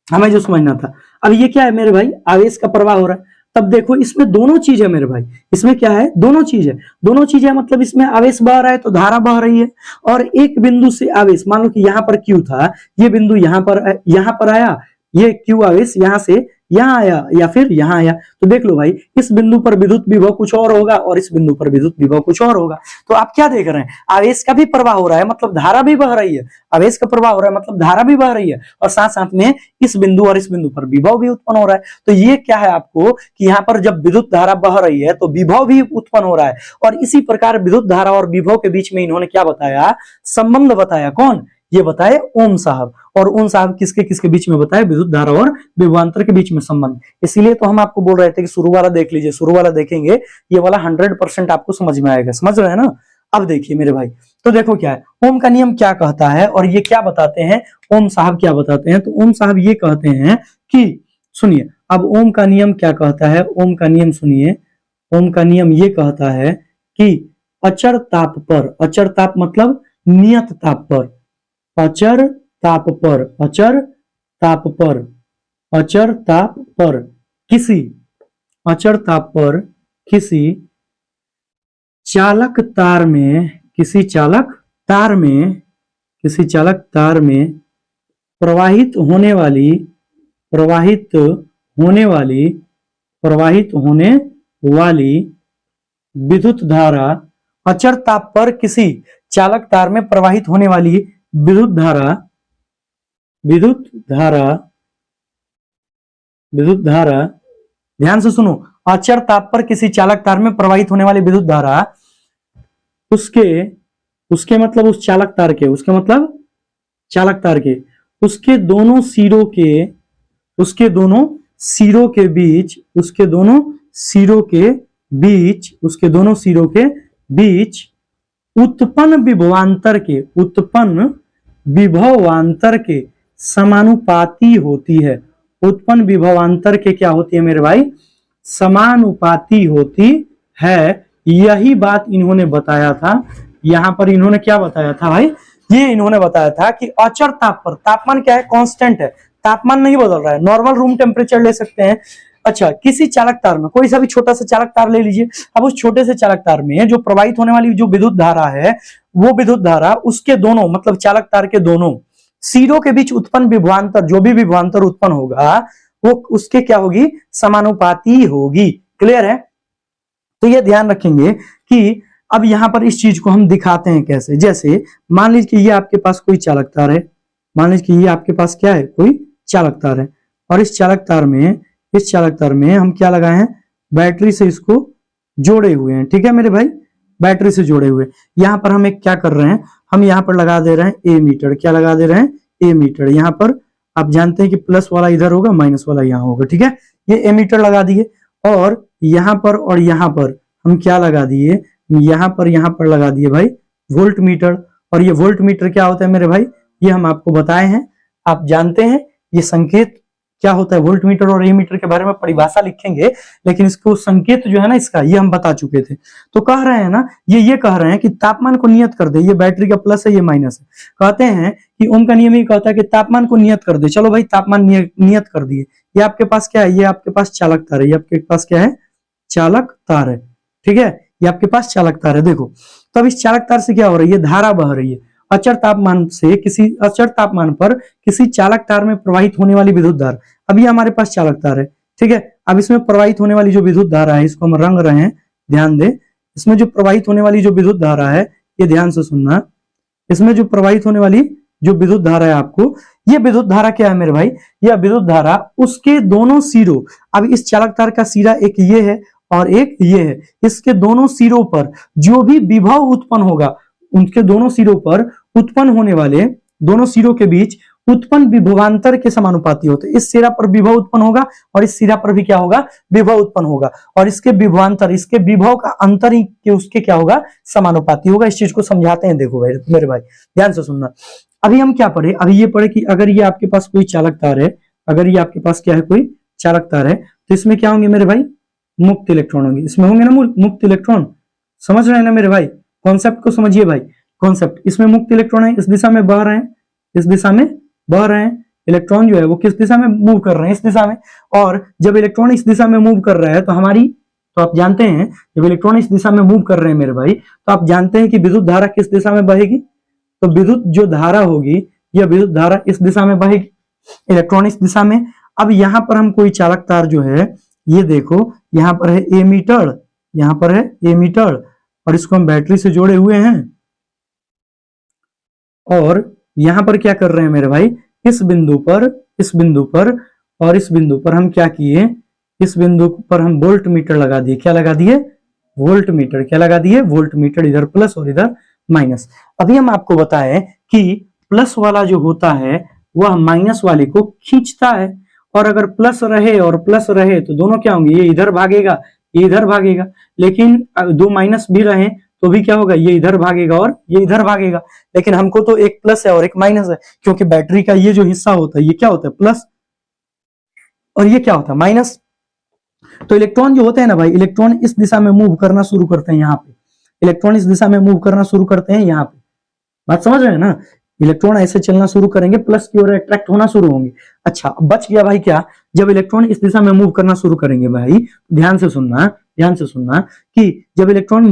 हमें जो समझना था। अब ये क्या है मेरे भाई? आवेश का प्रवाह हो रहा है। तब देखो इसमें दोनों चीज है मेरे भाई, इसमें क्या है? दोनों चीज है। दोनों चीज है मतलब इसमें आवेश बह रहा है तो धारा बह रही है, और एक बिंदु से आवेश, मान लो कि यहाँ पर क्यू था, ये बिंदु यहाँ पर आया, ये क्यू आवेश यहाँ से यहाँ आया या फिर यहाँ आया, तो देख लो भाई इस बिंदु पर विद्युत विभव कुछ और होगा और इस बिंदु पर विद्युत विभव कुछ और होगा। तो आप क्या देख रहे हैं? आवेश का भी प्रवाह हो रहा है मतलब धारा भी बह रही है, आवेश का प्रवाह हो रहा है मतलब धारा भी बह रही है, और साथ साथ में इस बिंदु और इस बिंदु पर विभव भी उत्पन्न हो रहा है। तो ये क्या है आपको कि यहाँ पर जब विद्युत धारा बह रही है तो विभव भी उत्पन्न हो रहा है, और इसी प्रकार विद्युत धारा और विभव के बीच में इन्होंने क्या बताया? संबंध बताया। कौन? ये बताए ओम साहब। और ओम साहब किसके किसके बीच में बताए? विद्युत धारा और विभवांतर के बीच में संबंध। इसीलिए तो हम आपको बोल रहे थे कि शुरू वाला देख लीजिए, शुरू वाला देखेंगे ये वाला 100% आपको समझ में आएगा। समझ रहे हैं ना? अब देखिए मेरे भाई, तो देखो क्या है, ओम का नियम क्या कहता है और ये क्या बताते हैं, ओम साहब क्या बताते हैं। तो ओम साहब ये कहते हैं कि सुनिए, अब ओम का नियम क्या कहता है, ओम का नियम सुनिए। ओम का नियम ये कहता है कि अचर ताप पर, अचर ताप मतलब नियत ताप पर, अचर ताप पर, अचर ताप पर, अचर ताप पर किसी, अचर ताप पर किसी चालक तार में, किसी चालक तार में, किसी चालक तार में प्रवाहित होने वाली, प्रवाहित होने वाली, प्रवाहित होने वाली विद्युत धारा, अचर ताप पर किसी चालक तार में प्रवाहित होने वाली विद्युत धारा, विद्युत धारा, विद्युत धारा, ध्यान से सुनो, अचर ताप पर किसी चालक तार में प्रवाहित होने वाली विद्युत धारा उसके मतलब उस चालक तार के, उसके मतलब चालक तार के, उसके दोनों सिरों के, उसके दोनों सिरों के बीच, उसके दोनों सिरों के बीच, उसके दोनों सिरों के बीच उत्पन्न विभवांतर के, उत्पन्न विभवांतर के समानुपाती होती है। उत्पन्न विभवांतर के क्या होती है मेरे भाई? समानुपाती होती है। यही बात इन्होंने बताया था। यहां पर इन्होंने क्या बताया था भाई? ये इन्होंने बताया था कि अचर ताप पर, तापमान क्या है? कांस्टेंट है, तापमान नहीं बदल रहा है, नॉर्मल रूम टेम्परेचर ले सकते हैं। अच्छा, किसी चालक तार में, कोई सा भी छोटा सा चालक तार ले लीजिए। अब उस छोटे से चालक तार में जो प्रवाहित होने वाली जो विद्युत धारा है, वो विद्युत धारा उसके दोनों मतलब चालक तार के दोनों सिरों के बीच उत्पन्न विभवांतर, जो भी विभवांतर उत्पन्न होगा वो उसके क्या होगी? समानुपाती होगी। क्लियर है? तो ये ध्यान रखेंगे कि अब यहां पर इस चीज को हम दिखाते हैं कैसे। जैसे मान लीजिए कि ये आपके पास कोई चालक तार है, मान लीजिए कि ये आपके पास क्या है? कोई चालक तार है, और इस चालक तार में, इस चालक तार में हम क्या लगाए हैं? बैटरी से इसको जोड़े हुए हैं। ठीक है मेरे भाई, बैटरी से जोड़े हुए। यहां पर हम एक क्या कर रहे हैं, हम यहां पर लगा दे रहे हैं ए मीटर। क्या लगा दे रहे हैं? ए मीटर। यहां पर आप जानते हैं कि प्लस वाला इधर होगा, माइनस वाला यहां होगा। ठीक है, ये ए मीटर लगा दिए, और यहां पर हम क्या लगा दिए, यहाँ पर लगा दिए भाई वोल्ट मीटर। और ये वोल्ट मीटर क्या होता है मेरे भाई, ये हम आपको बताए हैं, आप जानते हैं ये संकेत क्या होता है। वोल्ट मीटर और एमीटर के बारे में परिभाषा लिखेंगे, लेकिन इसको संकेत जो है ना इसका, ये हम बता चुके थे। तो कह रहे हैं ना, ये कह रहे हैं कि तापमान को नियत कर दे, ये बैटरी का प्लस है, ये माइनस है। कहते हैं कि ओम का नियम ये कहता है कि तापमान को नियत कर दे। चलो भाई तापमान नियत कर दिए। ये आपके पास क्या है, ये आपके पास चालक तार है, ये आपके पास क्या है, चालक तार है, ठीक है, ये आपके पास चालक तार है। देखो तो अब इस चालक तार से क्या हो रही है, धारा बह रही है अचर तापमान से किसी अचर तापमान पर किसी चालक तार में प्रवाहित होने वाली विद्युत धारा। अब ये हमारे पास चालक तार है, ठीक है। अब इसमें प्रवाहित होने वाली जो विद्युत धारा है, इसको हम रंग रहे हैं, ध्यान दे। इसमें जो प्रवाहित होने वाली जो विद्युत धारा है, ये ध्यान से सुनना, इसमें जो प्रवाहित होने वाली जो विद्युत धारा है आपको, ये विद्युत धारा क्या है मेरे भाई, यह विद्युत धारा उसके दोनों सिरों, अब इस चालक तार का सिरा एक ये है और एक ये है, इसके दोनों सिरों पर जो भी विभव उत्पन्न होगा, उनके दोनों सिरों पर उत्पन्न होने वाले, दोनों सिरों के बीच उत्पन्न विभवांतर के समानुपाती होते। इस सिरा पर विभव उत्पन्न होगा और इस सिरा पर भी क्या होगा, विभव उत्पन्न होगा, और इसके विभवांतर, इसके विभव का अंतर ही के उसके क्या होगा, समानुपाती होगा। इस चीज को समझाते हैं, देखो भाई मेरे भाई ध्यान से सुनना। अभी हम क्या पढ़े, अभी ये पढ़े कि अगर ये आपके पास कोई चालक तार है, अगर ये आपके पास क्या है, कोई चालक तार है, तो इसमें क्या होंगे मेरे भाई, मुक्त इलेक्ट्रॉन होंगे, इसमें होंगे ना मुक्त इलेक्ट्रॉन। समझ रहे हैं ना मेरे भाई, कॉन्सेप्ट को समझिए भाई, कॉन्सेप्ट। इसमें मुक्त इलेक्ट्रॉन है, इस दिशा में बह रहे हैं, इस दिशा में बह रहे हैं, इलेक्ट्रॉन जो है वो किस दिशा में मूव कर रहे हैं, इस दिशा में। और जब इलेक्ट्रॉन इस दिशा में मूव कर रहा है तो हमारी, तो आप जानते हैं जब इलेक्ट्रॉन इस दिशा में मूव कर रहे हैं मेरे भाई, तो आप जानते हैं कि विद्युत धारा किस दिशा में बहेगी, तो विद्युत जो धारा होगी, यह विद्युत धारा इस दिशा में बहेगी, इलेक्ट्रॉन इस दिशा में। अब यहां पर हम कोई चालक तार जो है, ये देखो यहां पर है एमीटर, यहां पर है एमीटर, और इसको हम बैटरी से जोड़े हुए हैं। और यहां पर क्या कर रहे हैं मेरे भाई, इस बिंदु पर, इस बिंदु पर और इस बिंदु पर हम क्या किए, इस बिंदु पर हम वोल्ट मीटर लगा दिए। क्या लगा दिए, वोल्ट मीटर। क्या लगा दिए, वोल्ट मीटर, इधर प्लस और इधर माइनस। अभी हम आपको बताएं कि प्लस वाला जो होता है वह माइनस वाले को खींचता है, और अगर प्लस रहे और प्लस रहे तो दोनों क्या होंगे, ये इधर भागेगा, ये इधर भागेगा। लेकिन दो माइनस भी रहे तो भी क्या होगा, ये इधर भागेगा और ये इधर भागेगा। लेकिन हमको तो एक प्लस है और एक माइनस है, क्योंकि बैटरी का ये जो हिस्सा होता है ये क्या होता है, प्लस, और ये क्या होता है, माइनस। तो इलेक्ट्रॉन जो होते हैं ना भाई, इलेक्ट्रॉन इस दिशा में मूव करना शुरू करते हैं, यहाँ पे इलेक्ट्रॉन इस दिशा में मूव करना शुरू करते हैं, यहाँ पे बात समझ रहे हैं ना। इलेक्ट्रॉन ऐसे चलना शुरू करेंगे, प्लस की ओर अट्रैक्ट होना शुरू होंगे। अच्छा अब बच गया भाई क्या, जब इलेक्ट्रॉन इस दिशा में मूव करना शुरू करेंगे भाई, ध्यान से सुनना, ध्यान से सुनना कि जब इलेक्ट्रॉन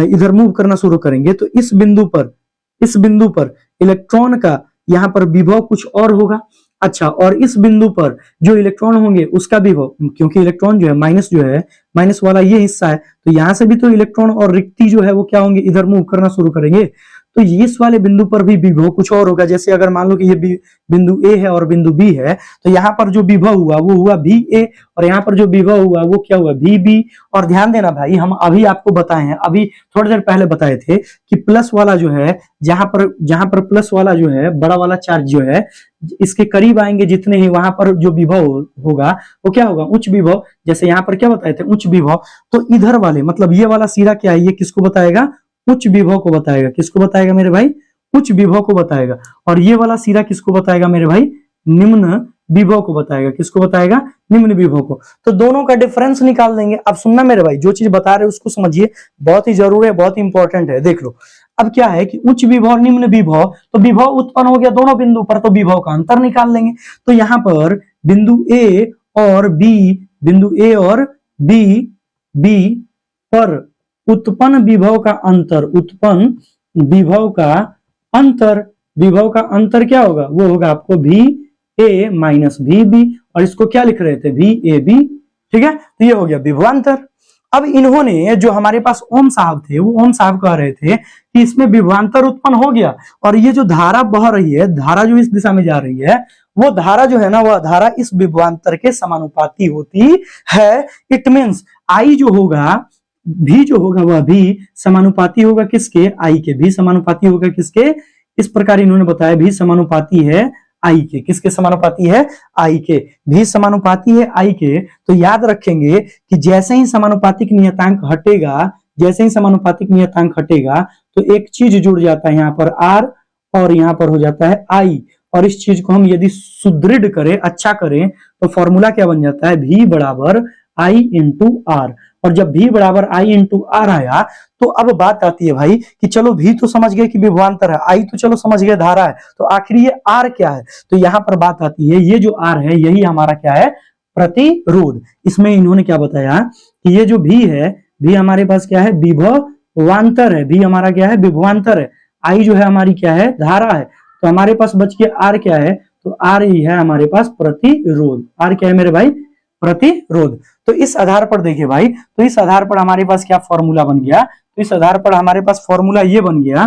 इधर मूव करना शुरू करेंगे तो इस बिंदु पर, इस बिंदु पर इलेक्ट्रॉन का यहाँ पर विभव कुछ और होगा। अच्छा, और इस बिंदु पर जो इलेक्ट्रॉन होंगे उसका विभव, क्योंकि इलेक्ट्रॉन जो है माइनस, जो है माइनस वाला ये हिस्सा है, तो यहां से भी तो इलेक्ट्रॉन और रिक्ति जो है वो क्या होंगे, इधर मूव करना शुरू करेंगे। तो इस वाले बिंदु पर भी विभव कुछ और होगा। जैसे अगर मान लो कि ये बिंदु ए है और बिंदु बी है, तो यहाँ पर जो विभव हुआ वो हुआ भी ए, और यहाँ पर जो विभव हुआ वो क्या हुआ, भी बी। और ध्यान देना भाई, हम अभी आपको बताए हैं, अभी थोड़ी देर पहले बताए थे कि प्लस वाला जो है, जहां पर प्लस वाला जो है, बड़ा वाला चार्ज जो है, इसके करीब आएंगे जितने ही, वहां पर जो विभव होगा वो क्या होगा, उच्च विभव। जैसे यहाँ पर क्या बताए थे, उच्च विभव। तो इधर वाले मतलब ये वाला सिरा क्या है, ये किसको बताएगा, उच्च विभव को बताएगा। किसको बताएगा मेरे भाई, उच्च विभव को बताएगा। और ये वाला सिरा किसको बताएगा मेरे भाई, निम्न विभव को बताएगा। किसको बताएगा, निम्न विभव को। तो दोनों का डिफरेंस निकाल देंगे। अब सुनना मेरे भाई, जो चीज बता रहे उसको समझिए, बहुत ही जरूरी है, बहुत ही इंपॉर्टेंट है। देख लो अब क्या है कि उच्च विभव निम्न विभव, तो विभव उत्पन्न हो गया दोनों बिंदु पर, तो विभव का अंतर निकाल लेंगे। तो यहाँ पर बिंदु ए और बी, बिंदु ए और बी पर उत्पन्न विभव का अंतर, उत्पन्न विभव का अंतर, विभव का अंतर क्या होगा, वो होगा आपको भी ए माइनस भी बी, और इसको क्या लिख रहे थे, भी ए बी। ठीक है, तो ये हो गया विभवांतर। अब इन्होंने, जो हमारे पास ओम साहब थे, वो ओम साहब कह रहे थे कि इसमें विभवांतर उत्पन्न हो गया, और ये जो धारा बह रही है, धारा जो इस दिशा में जा रही है, वो धारा जो है ना, वह धारा इस विभवांतर के समानुपाती होती है। इट मीन्स आई जो होगा, भी जो होगा वह भी समानुपाती होगा किसके, आई के। भी समानुपाती होगा किसके, इस प्रकार इन्होंने बताया भी समानुपाती है आई के। किसके समानुपाती है, आई के। भी समानुपाती है आई के। तो याद रखेंगे कि जैसे ही समानुपातिक नियतांक हटेगा, जैसे ही समानुपातिक नियतांक हटेगा तो एक चीज जुड़ जाता है यहाँ पर R और यहाँ पर हो जाता है I, और इस चीज को हम यदि सुदृढ़ करें, अच्छा करें, तो फॉर्मूला क्या बन जाता है, V बराबर I इंटू R। और जब V बराबर I इंटू R आया तो अब बात आती है भाई कि चलो V तो समझ गए कि विभवांतर है, I तो चलो समझ गए धारा है, तो आखिर ये R क्या है। तो यहाँ पर बात आती है, ये जो R है यही हमारा क्या है, प्रतिरोध। इसमें इन्होंने क्या बताया कि ये जो V है, V हमारे पास क्या है, विभवांतर है। V हमारा क्या है, विभवांतर है। I जो है हमारी क्या है, धारा है। तो हमारे पास बच के R क्या है, तो R ही है हमारे पास प्रतिरोध। R क्या है मेरे भाई, प्रतिरोध। तो इस आधार पर देखिए भाई, तो इस आधार पर हमारे पास क्या फॉर्मूला बन गया, तो इस आधार पर हमारे पास फॉर्मूला ये बन गया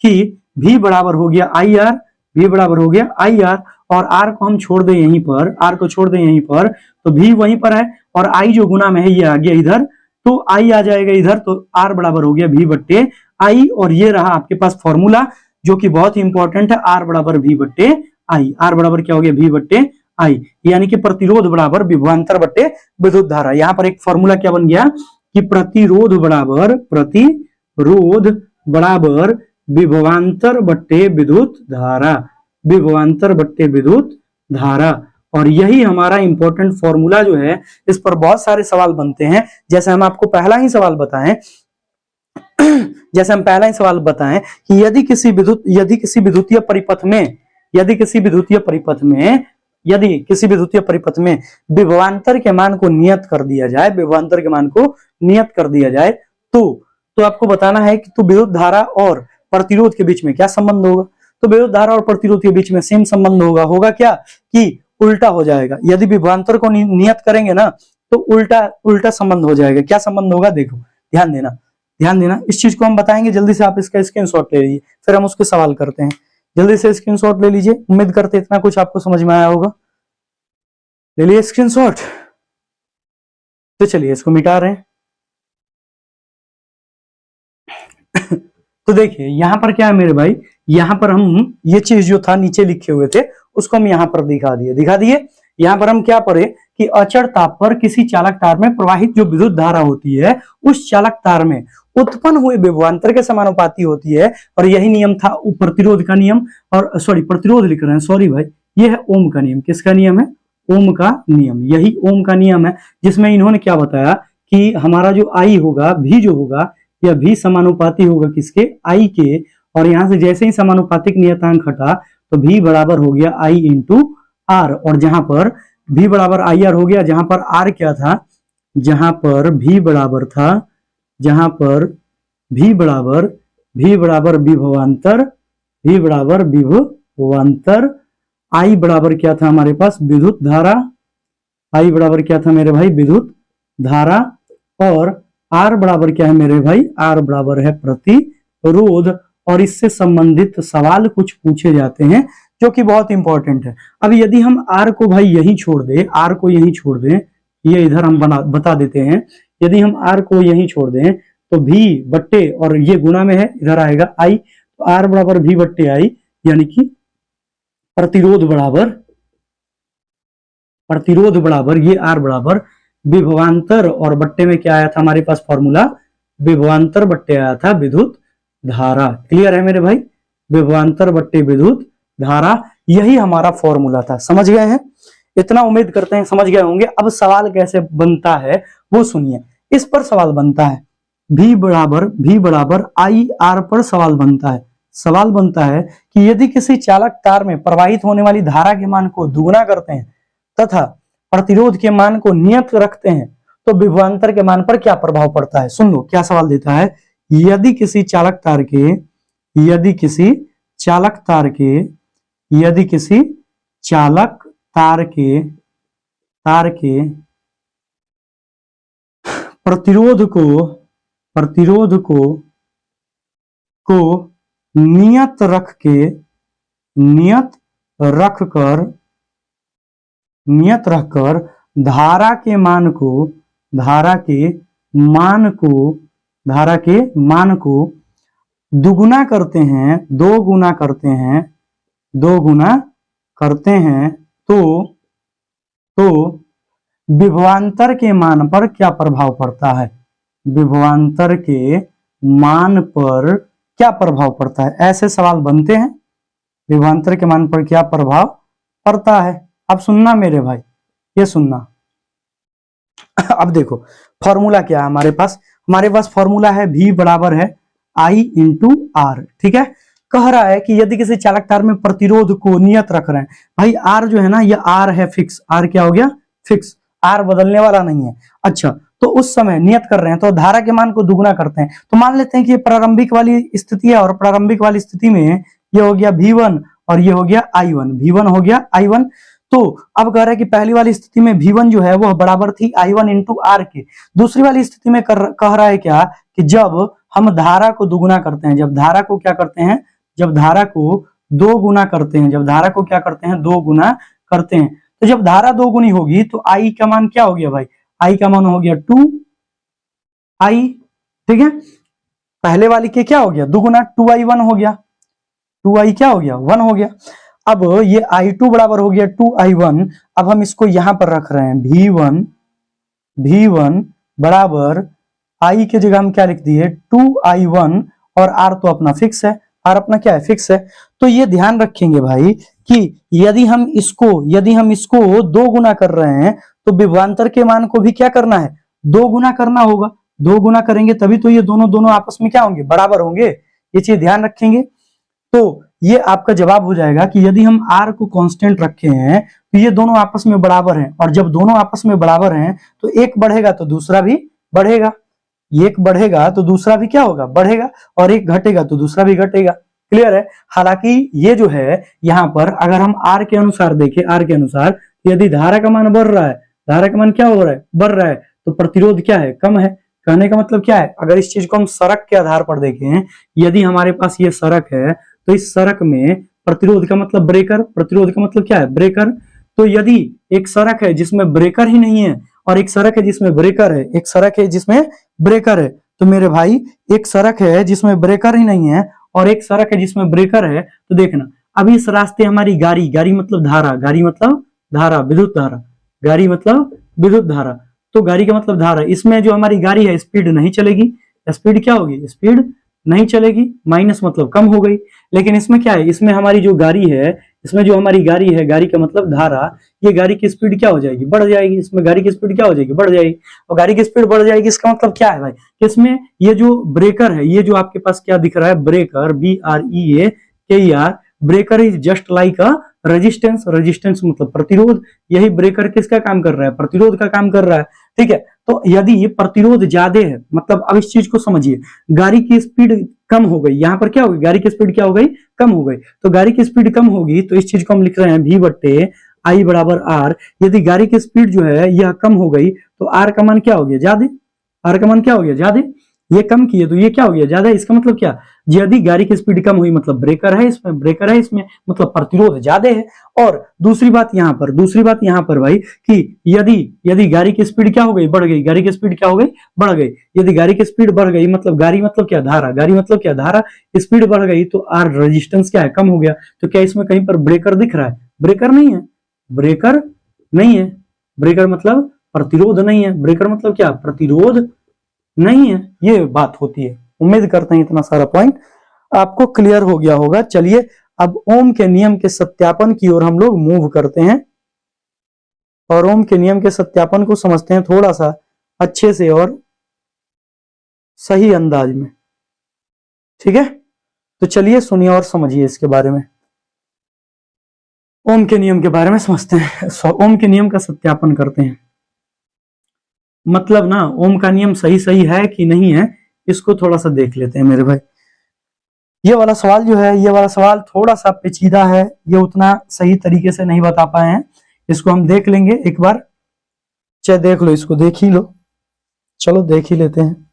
कि V बराबर हो गया IR, V बराबर हो गया IR, और R को हम छोड़ दें यहीं पर, R को छोड़ दें यहीं पर, तो V वहीं पर है, और I जो गुना में है ये आ गया इधर, तो I आ जाएगा इधर, तो R बराबर हो गया V बट्टे I, और ये रहा आपके पास फॉर्मूला जो कि बहुत ही इंपॉर्टेंट है, R बराबर V बट्टे I। R बराबर क्या हो गया, V बट्टे I, यानी कि प्रतिरोध बराबर विभवांतर बट्टे विद्युत धारा। यहाँ पर एक फॉर्मूला क्या बन गया कि प्रतिरोध बराबर विभवांतर बट्टे विद्युत धारा, विभवांतर बट्टे विद्युत धारा। और यही हमारा इंपॉर्टेंट फॉर्मूला जो है, इस पर बहुत सारे सवाल बनते हैं। जैसे हम आपको पहला ही सवाल बताएं कि यदि किसी विद्युतीय परिपथ में विभवांतर के मान को नियत कर दिया जाए, तो आपको बताना है कि तो विद्युत धारा और प्रतिरोध के बीच में क्या संबंध होगा। तो विद्युत धारा और प्रतिरोध के बीच में सेम संबंध होगा क्या कि उल्टा हो जाएगा। यदि विभवांतर को नियत करेंगे ना तो उल्टा संबंध हो जाएगा। क्या संबंध होगा, देखो ध्यान देना, इस चीज को हम बताएंगे। जल्दी से आप इसका स्क्रीनशॉट ले लीजिए, फिर हम उसके सवाल करते हैं। जल्दी से स्क्रीनशॉट ले लीजिए, उम्मीद करते इतना कुछ आपको समझ में आया होगा। ले लिए स्क्रीनशॉट, तो चलिए इसको मिटा रहे हैं। तो देखिए यहाँ पर क्या है मेरे भाई, यहाँ पर हम ये चीज जो था नीचे लिखे हुए थे उसको हम यहाँ पर दिखा दिए। यहाँ पर हम क्या पढ़े कि अचर ताप पर किसी चालक तार में प्रवाहित जो विद्युत धारा होती है उस चालक तार में उत्पन्न हुए विभवांतर के समानुपाती होती है। और यही नियम था प्रतिरोध का नियम, और प्रतिरोध लिख रहे हैं, सॉरी भाई, ये है ओम का नियम। किसका नियम है, ओम का नियम। यही ओम का नियम है, जिसमें इन्होंने क्या बताया कि हमारा जो आई होगा, भी जो होगा, या भी समानुपाती होगा किसके, आई के। और यहां से जैसे ही समानुपातिक नियतांक हटा तो भी बराबर हो गया आई इंटू आर। और जहां पर भी बराबर आई आर हो गया, जहां पर आर क्या था, जहां पर भी बराबर था, जहां पर भी बराबर विभवांतर, आई बराबर क्या था हमारे पास, विद्युत धारा। आई बराबर क्या था मेरे भाई, विद्युत धारा। और आर बराबर क्या है मेरे भाई, आर बराबर है प्रतिरोध। और इससे संबंधित सवाल कुछ पूछे जाते हैं जो कि बहुत इंपॉर्टेंट है। अब यदि हम आर को भाई यहीं छोड़ दें, ये इधर हम बता देते हैं। यदि हम आर को यहीं छोड़ दें तो भी बट्टे, और ये गुणा में है, इधर आएगा आई, तो आर बराबर भी बट्टे आई, यानी कि प्रतिरोध बराबर ये आर बराबर विभवांतर, और बट्टे में क्या आया था हमारे पास फॉर्मूला, विभवांतर बट्टे आया था विद्युत धारा। क्लियर है मेरे भाई, विभवांतर बट्टे विद्युत धारा, यही हमारा फॉर्मूला था। समझ गए हैं, इतना उम्मीद करते हैं समझ गए होंगे। अब सवाल कैसे बनता है वो सुनिए। इस पर सवाल बनता है, भी बराबर आई आर पर सवाल बनता है कि यदि किसी चालक तार में प्रवाहित होने वाली धारा के मान को दुगुना करते हैं तथा प्रतिरोध के मान को नियत रखते हैं तो विभवांतर के मान पर क्या प्रभाव पड़ता है। सुन लो क्या सवाल देता है, यदि किसी चालक तार के प्रतिरोध को नियत रखकर धारा के मान को दुगुना करते हैं, दो गुना करते हैं, तो विभवांतर के मान पर क्या प्रभाव पड़ता है। विभवांतर के मान पर क्या प्रभाव पड़ता है? ऐसे सवाल बनते हैं, विभवांतर के मान पर क्या प्रभाव पड़ता है। अब सुनना मेरे भाई, ये सुनना। अब देखो फॉर्मूला क्या है हमारे पास फॉर्मूला है V बराबर है I इंटू R। ठीक है, कह रहा है कि यदि किसी चालक तार में प्रतिरोध को नियत रख रहे हैं, भाई R जो है ना, ये R है फिक्स, R क्या हो गया फिक्स, R बदलने वाला नहीं है। अच्छा, तो उस समय नियत कर रहे हैं तो धारा के मान को दुगुना करते हैं, तो मान लेते हैं कि ये प्रारंभिक वाली स्थिति है, और प्रारंभिक वाली स्थिति में ये हो गया V1 और ये हो गया I1, V1 हो गया I1। तो अब कह रहा है कि पहली वाली स्थिति में V1 जो है वह बराबर थी I1 इंटू R के। दूसरी वाली स्थिति में कह रहा है क्या कि जब हम धारा को दुगुना करते हैं, जब धारा को क्या करते हैं, जब धारा को दो गुना करते हैं, जब धारा को क्या करते हैं, दो गुना करते हैं, तो जब धारा दो गुनी होगी तो I का मान क्या हो गया भाई, I का मान हो गया 2I। ठीक है, पहले वाली के क्या हो गया दुगुना, 2I1 हो गया, 2I क्या हो गया 1 हो गया। अब ये I2 बराबर हो गया 2I1। अब हम इसको यहां पर रख रहे हैं V1 बराबर I के जगह हम क्या लिख दिए 2I1, और R तो अपना फिक्स है, R अपना क्या है फिक्स है। तो ये ध्यान रखेंगे भाई कि यदि हम इसको दो गुना कर रहे हैं तो विभवांतर के मान को भी क्या करना है, दो गुना करना होगा। दो गुना करेंगे तभी तो ये दोनों आपस में क्या होंगे, बराबर होंगे। ये चीज ध्यान रखेंगे। तो ये आपका जवाब हो जाएगा कि यदि हम R को कांस्टेंट रखे हैं तो ये दोनों आपस में बराबर हैं, और जब दोनों आपस में बराबर हैं तो एक बढ़ेगा तो दूसरा भी बढ़ेगा, एक बढ़ेगा तो दूसरा भी क्या होगा बढ़ेगा, और एक घटेगा तो दूसरा भी घटेगा। क्लियर है। हालांकि ये जो है यहाँ पर अगर हम R के अनुसार देखें, R के अनुसार यदि धारा का मान बढ़ रहा है, धारा का मान क्या हो रहा है, बढ़ रहा है, तो प्रतिरोध क्या है, कम है। कहने का मतलब क्या है, अगर इस चीज को हम सड़क के आधार पर देखें, यदि हमारे पास ये सड़क है तो इस सड़क में प्रतिरोध का मतलब ब्रेकर, प्रतिरोध का मतलब क्या है ब्रेकर। तो यदि एक सड़क है जिसमें ब्रेकर ही नहीं है और एक सड़क है जिसमें ब्रेकर है, एक सड़क है जिसमें ब्रेकर है, तो मेरे भाई एक सड़क है जिसमें ब्रेकर ही नहीं है और एक सड़क है जिसमें ब्रेकर है, तो देखना अब इस रास्ते हमारी गाड़ी मतलब धारा, गाड़ी मतलब धारा, विद्युत धारा, गाड़ी मतलब विद्युत धारा, तो गाड़ी का मतलब धारा, इसमें जो हमारी गाड़ी है स्पीड नहीं चलेगी, स्पीड क्या होगी, स्पीड नहीं चलेगी, माइनस मतलब कम हो गई। लेकिन इसमें क्या है, इसमें हमारी जो गाड़ी है, इसमें जो हमारी गाड़ी है, गाड़ी का मतलब धारा, ये गाड़ी की स्पीड क्या हो जाएगी, बढ़ जाएगी। इसमें गाड़ी की स्पीड क्या हो जाएगी, बढ़ जाएगी, और गाड़ी की स्पीड बढ़ जाएगी। इसका मतलब क्या है भाई, इसमें ये जो ब्रेकर है, ये जो आपके पास क्या दिख रहा है breaker, BREAKER, breaker is just like a resistance, resistance मतलब प्रतिरोध। यही ब्रेकर किसका काम कर रहा है, प्रतिरोध का काम कर रहा है। ठीक है, तो यदि ये प्रतिरोध ज्यादा है, मतलब अब इस चीज को समझिए, गाड़ी की स्पीड कम हो गई, यहाँ पर क्या होगी, गाड़ी की स्पीड क्या हो गई, कम हो गई। तो गाड़ी की स्पीड कम होगी तो इस चीज को हम लिख रहे हैं V/I बराबर R। यदि गाड़ी की स्पीड जो है यह कम हो गई तो R का मान क्या हो गया, ज्यादा, R का मान क्या हो गया, ज्यादा। ये कम किए तो ये क्या हो गया, ज्यादा। इसका मतलब क्या, यदि गाड़ी की स्पीड कम हुई मतलब ब्रेकर है इसमें, ब्रेकर है इसमें, मतलब प्रतिरोध ज्यादा है। और दूसरी बात यहाँ पर भाई कि यदि गाड़ी की स्पीड क्या हो गई, बढ़ गई, गाड़ी की स्पीड क्या हो गई, बढ़ गई। यदि गाड़ी की स्पीड बढ़ गई मतलब गाड़ी मतलब क्या, धारा, गाड़ी मतलब क्या, धारा, स्पीड बढ़ गई तो R रेजिस्टेंस क्या है, कम हो गया। तो क्या इसमें कहीं पर ब्रेकर दिख रहा है, ब्रेकर नहीं है, ब्रेकर नहीं है, ब्रेकर मतलब प्रतिरोध नहीं है, ब्रेकर मतलब क्या, प्रतिरोध नहीं है। ये बात होती है। उम्मीद करते हैं इतना सारा पॉइंट आपको क्लियर हो गया होगा। चलिए अब ओम के नियम के सत्यापन की ओर हम लोग मूव करते हैं और ओम के नियम के सत्यापन को समझते हैं थोड़ा सा अच्छे से और सही अंदाज में। ठीक है, तो चलिए सुनिए और समझिए इसके बारे में। ओम के नियम के बारे में समझते हैं। ओम के नियम का सत्यापन करते हैं, मतलब ना ओम का नियम सही है कि नहीं है, इसको थोड़ा सा देख लेते हैं मेरे भाई। ये वाला सवाल जो है, ये वाला सवाल थोड़ा सा पेचीदा है, ये उतना सही तरीके से नहीं बता पाए हैं। इसको हम देख लेंगे एक बार, चाहे देख लो, इसको देख ही लो, चलो देख ही लेते हैं।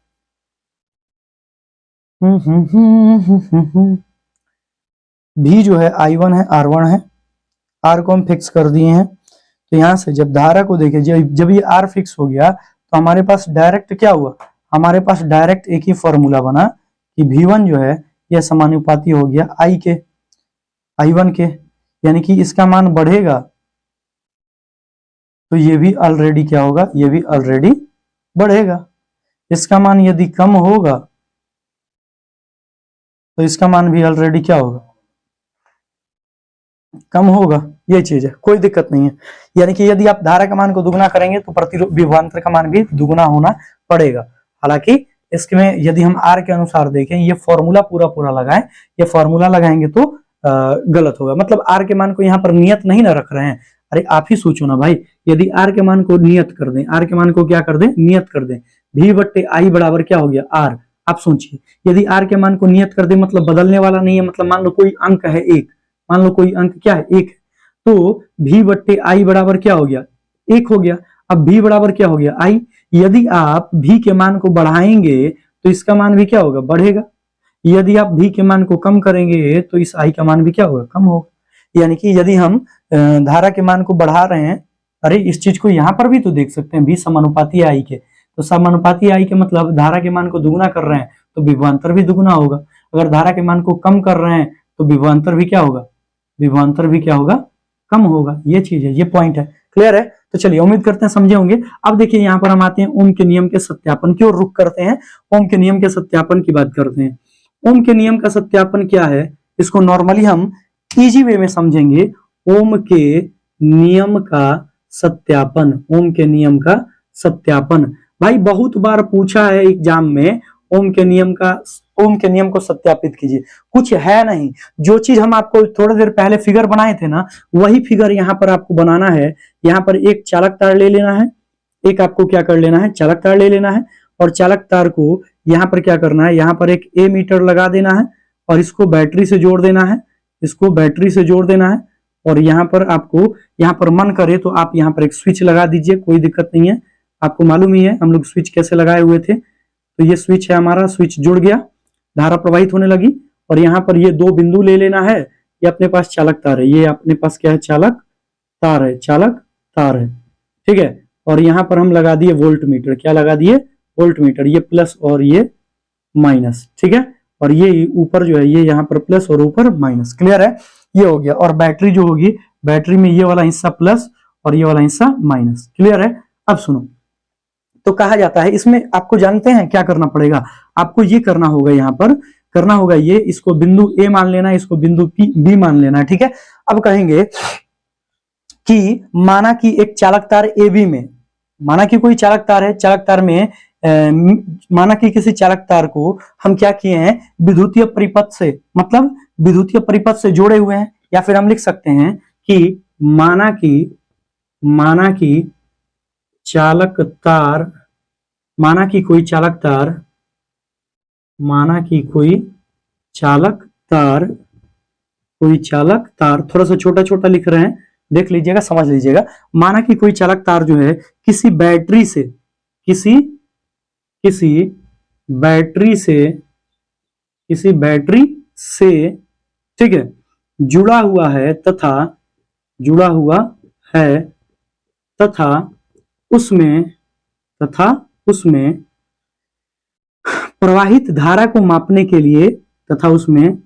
भी जो है I1 है, R1 है, R को हम फिक्स कर दिए हैं। तो यहां से जब धारा को देखें, जब ये R फिक्स हो गया तो हमारे पास डायरेक्ट क्या हुआ, हमारे पास डायरेक्ट एक ही फॉर्मूला बना कि V1 जो है यह समानुपाती हो गया I1 के, यानी कि इसका मान बढ़ेगा तो ये भी ऑलरेडी क्या होगा, ये भी ऑलरेडी बढ़ेगा। इसका मान यदि कम होगा तो इसका मान भी ऑलरेडी क्या होगा, कम होगा। ये चीज है, कोई दिक्कत नहीं है। यानी कि यदि आप धारा के मान को दुगुना करेंगे तो प्रतिरोध विभवांतर का मान भी दुगुना होना पड़ेगा। हालांकि इसमें यदि हम आर के अनुसार देखें, ये फॉर्मूला पूरा पूरा लगाएं, ये फॉर्मूला लगाएंगे तो गलत होगा। मतलब आर के मान को यहाँ पर नियत नहीं ना रख रहे हैं। अरे आप ही सोचो ना भाई, यदि आर के मान को नियत कर दें, आर के मान को क्या कर दें, नियत कर दें, v बट्टे आई बराबर क्या हो गया, आर। आप सोचिए, यदि आर के मान को नियत कर दे मतलब बदलने वाला नहीं है, मतलब मान लो कोई अंक है एक, मान लो कोई अंक क्या है, एक, तो v बट्टे आई बराबर क्या हो गया, एक हो गया। अब v बराबर क्या हो गया, आई। यदि आप v के मान को बढ़ाएंगे तो इसका मान भी क्या होगा, बढ़ेगा। यदि आप v के मान को कम करेंगे तो इस i का मान भी क्या होगा, कम होगा। यानी कि यदि हम धारा के मान को बढ़ा रहे हैं, अरे इस चीज को यहां पर भी तो देख सकते हैं, v समानुपाती है i के, तो समानुपाती आई के मतलब धारा के मान को दुगुना कर रहे हैं तो विभवांतर भी दुगुना होगा। अगर धारा के मान को कम कर रहे हैं तो विभवांतर भी क्या होगा, विभवांतर भी क्या होगा, कम होगा। ये चीज है, ये पॉइंट है। क्लियर है? तो चलिए उम्मीद करते हैं समझे होंगे। अब देखिए यहाँ पर हम आते हैं ओम के नियम के सत्यापन की ओर रुख करते हैं। ओम के नियम के सत्यापन की बात करते हैं। ओम के नियम का सत्यापन क्या है, इसको नॉर्मली हम इजी वे में समझेंगे। ओम के नियम का सत्यापन, ओम के नियम का सत्यापन भाई बहुत बार पूछा है एग्जाम में, ओम के नियम का, ओम के नियम को सत्यापित कीजिए। कुछ है नहीं, जो चीज हम आपको थोड़ी देर पहले फिगर बनाए थे ना, वही फिगर यहाँ पर आपको बनाना है। यहाँ पर एक चालक तार ले लेना है, एक आपको क्या कर लेना है, चालक तार ले लेना है, और चालक तार को यहाँ पर क्या करना है, यहाँ पर एक ए मीटर लगा देना है और इसको बैटरी से जोड़ देना है, इसको बैटरी से जोड़ देना है। और यहाँ पर आपको, यहाँ पर मन करे तो आप यहाँ पर एक स्विच लगा दीजिए, कोई दिक्कत नहीं है। आपको मालूम ही है हम लोग स्विच कैसे लगाए हुए थे। तो ये स्विच है हमारा, स्विच जुड़ गया, धारा प्रवाहित होने लगी। और यहाँ पर ये दो बिंदु ले लेना है, ये अपने पास चालक तार है, ये अपने पास क्या है, चालक तार है, चालक तार है, ठीक है। और यहाँ पर हम लगा दिए वोल्ट मीटर, क्या लगा दिए, वोल्ट मीटर, ये प्लस और ये माइनस, ठीक है। और ये ऊपर जो है, ये यहाँ पर प्लस और ऊपर माइनस, क्लियर है, ये हो गया। और बैटरी जो होगी, बैटरी में ये वाला हिस्सा प्लस और ये वाला हिस्सा माइनस, क्लियर है। अब सुनो, तो कहा जाता है इसमें, आपको जानते हैं क्या करना पड़ेगा, आपको ये करना होगा, यहाँ पर करना होगा ये, इसको बिंदु ए मान लेना है, इसको बिंदु बी मान लेना है, ठीक है। अब कहेंगे कि माना कि एक चालक तार ए बी में, माना कि कोई चालक तार है, चालक तार में माना कि किसी चालक तार को हम क्या किए हैं, विद्युतीय परिपथ से, मतलब विद्युतीय परिपथ से जोड़े हुए हैं। या फिर हम लिख सकते हैं कि माना कि चालक तार, माना कि कोई चालक तार, माना कि कोई चालक तार, कोई चालक तार, थोड़ा सा छोटा छोटा लिख रहे हैं, देख लीजिएगा, समझ लीजिएगा। माना कि कोई चालक तार जो है किसी बैटरी से, किसी बैटरी से, ठीक है, जुड़ा हुआ है तथा उसमें प्रवाहित धारा को मापने के लिए, तथा उसमें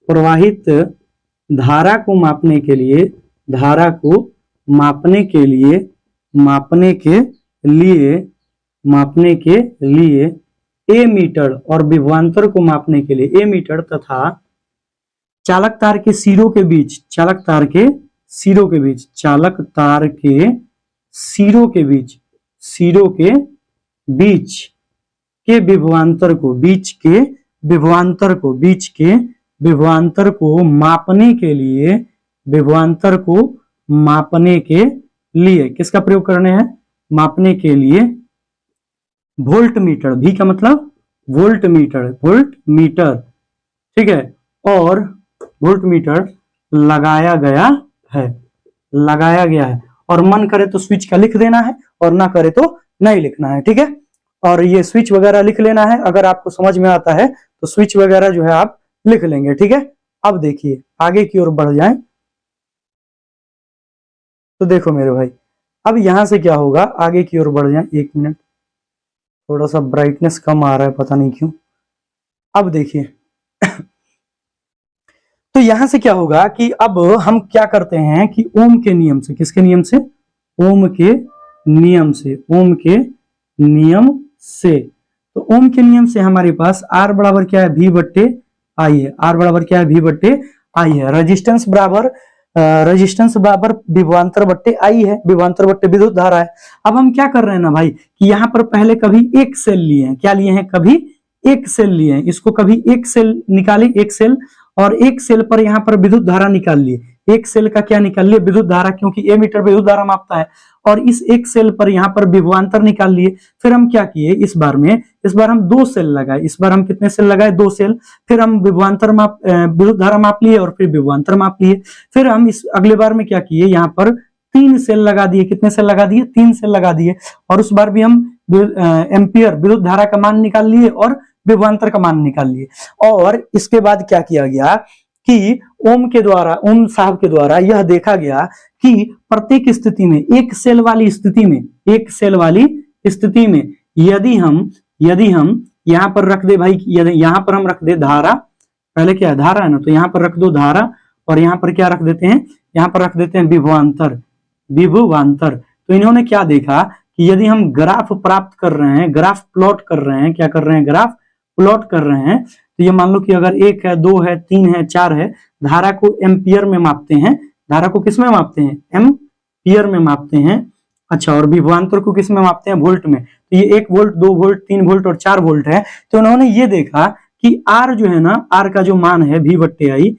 प्रवाहित धारा को मापने के लिए, धारा को मापने के लिए ए मीटर, और विभवांतर को मापने के लिए ए मीटर, तथा चालक तार के सिरों के बीच, चालक तार के सिरों के बीच, चालक तार के सिरों के बीच, सिरों के बीच के विभवांतर को, बीच के विभवांतर को मापने के लिए, विभवांतर को मापने के लिए किसका प्रयोग करने हैं, मापने के लिए वोल्ट मीटर, भी का मतलब वोल्ट मीटर, ठीक है। और वोल्ट मीटर लगाया गया है। और मन करे तो स्विच का लिख देना है और ना करे तो नहीं लिखना है, ठीक है। और ये स्विच वगैरह लिख लेना है, अगर आपको समझ में आता है तो स्विच वगैरह जो है आप लिख लेंगे, ठीक है। अब देखिए आगे की ओर बढ़ जाएं, तो देखो मेरे भाई, अब यहां से क्या होगा, आगे की ओर बढ़ जाएं, एक मिनट, थोड़ा सा ब्राइटनेस कम आ रहा है, पता नहीं क्यों। अब देखिए तो यहां से क्या होगा कि अब हम क्या करते हैं कि ओम के नियम से, किसके नियम से, ओम के नियम से तो ओम के नियम से हमारे पास आर बराबर क्या है, V बट्टे आई है। आर बराबर क्या है, V बट्टे आई है। रेजिस्टेंस बराबर विभवांतर बट्टे आई है, विभवांतर बट्टे विद्युत धारा है। अब हम क्या कर रहे हैं ना भाई कि यहाँ पर पहले कभी एक सेल लिए हैं, क्या लिए हैं, कभी एक सेल लिए हैं, इसको कभी एक सेल निकाली, एक सेल, और एक सेल पर यहाँ पर विद्युत धारा निकाल लिए। एक सेल का क्या निकाल लिए, विद्युत धारा, क्योंकि एमीटर विद्युत धारा मापता है। और इस एक सेल पर यहाँ पर विभवांतर निकाल लिए। फिर हम क्या किए, इस बार हम दो सेल लगाए। इस बार हम कितने सेल लगाए, दो सेल। फिर हम विद्युत धारा माप लिए और फिर विभवांतर माप लिए। फिर हम इस अगले बार में क्या किए, यहाँ पर तीन सेल लगा दिए। कितने सेल लगा दिए, तीन सेल लगा दिए। और उस बार भी हम एम्पियर विद्युत धारा का मान निकाल लिए और विभवांतर का मान निकाल लिए। और इसके बाद क्या किया गया कि ओम साहब के द्वारा यह देखा गया कि प्रत्येक स्थिति में, एक सेल वाली स्थिति में यदि हम यहां पर रख दे भाई, यहां पर हम रख दे धारा, पहले क्या है, धारा है ना, तो यहां पर रख दो धारा, और यहां पर क्या रख देते हैं, यहां पर रख देते हैं विभवांतर। तो इन्होंने क्या देखा कि यदि हम ग्राफ प्राप्त कर रहे हैं, ग्राफ प्लॉट कर रहे हैं, क्या कर रहे हैं, ग्राफ प्लॉट कर रहे हैं, तो ये मान लो कि अगर 1 है, 2 है, 3 है, 4 है, धारा को एम्पियर में मापते हैं। धारा को किस में मापते हैं, एम्पियर में मापते हैं। अच्छा, और विभवांतर को किस में मापते हैं, वोल्ट में। तो ये 1 वोल्ट, 2 वोल्ट, 3 वोल्ट और 4 वोल्ट है। तो उन्होंने ये देखा कि आर जो है ना, आर का जो मान है V बट्टे आई,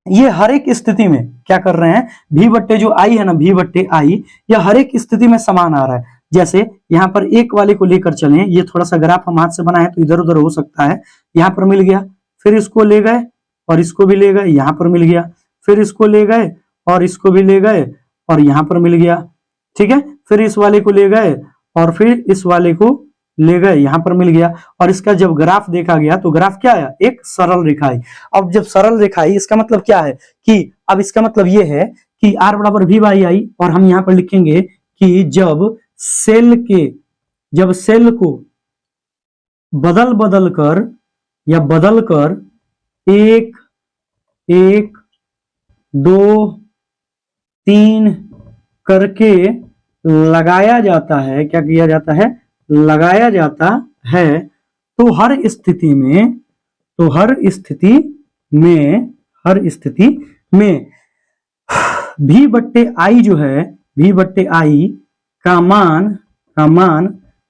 ये हर एक स्थिति में क्या कर रहे हैं, V बट्टे जो आई है ना, V बट्टे आई, यह हर एक स्थिति में समान आ रहा है। जैसे यहाँ पर एक वाले को लेकर चलें, ये थोड़ा सा ग्राफ हम हाथ से बनाए तो इधर उधर हो सकता है। यहाँ पर मिल गया, फिर इसको ले गए और इसको भी ले गए, यहाँ पर मिल गया, फिर इसको ले गए और इसको भी ले गए और यहाँ पर मिल गया, ठीक है। फिर इस वाले को ले गए और फिर इस वाले को ले गए, यहाँ पर मिल गया। और इसका जब ग्राफ देखा गया तो ग्राफ क्या आया, एक सरल रेखा आई। अब जब सरल रेखा आई, इसका मतलब क्या है कि अब इसका मतलब ये है कि R बराबर V बाई आई, और हम यहाँ पर लिखेंगे कि जब सेल को बदल कर 1 1 2 3 करके लगाया जाता है, क्या किया जाता है, लगाया जाता है, तो हर स्थिति में V बट्टे आई जो है, V बट्टे आई का मान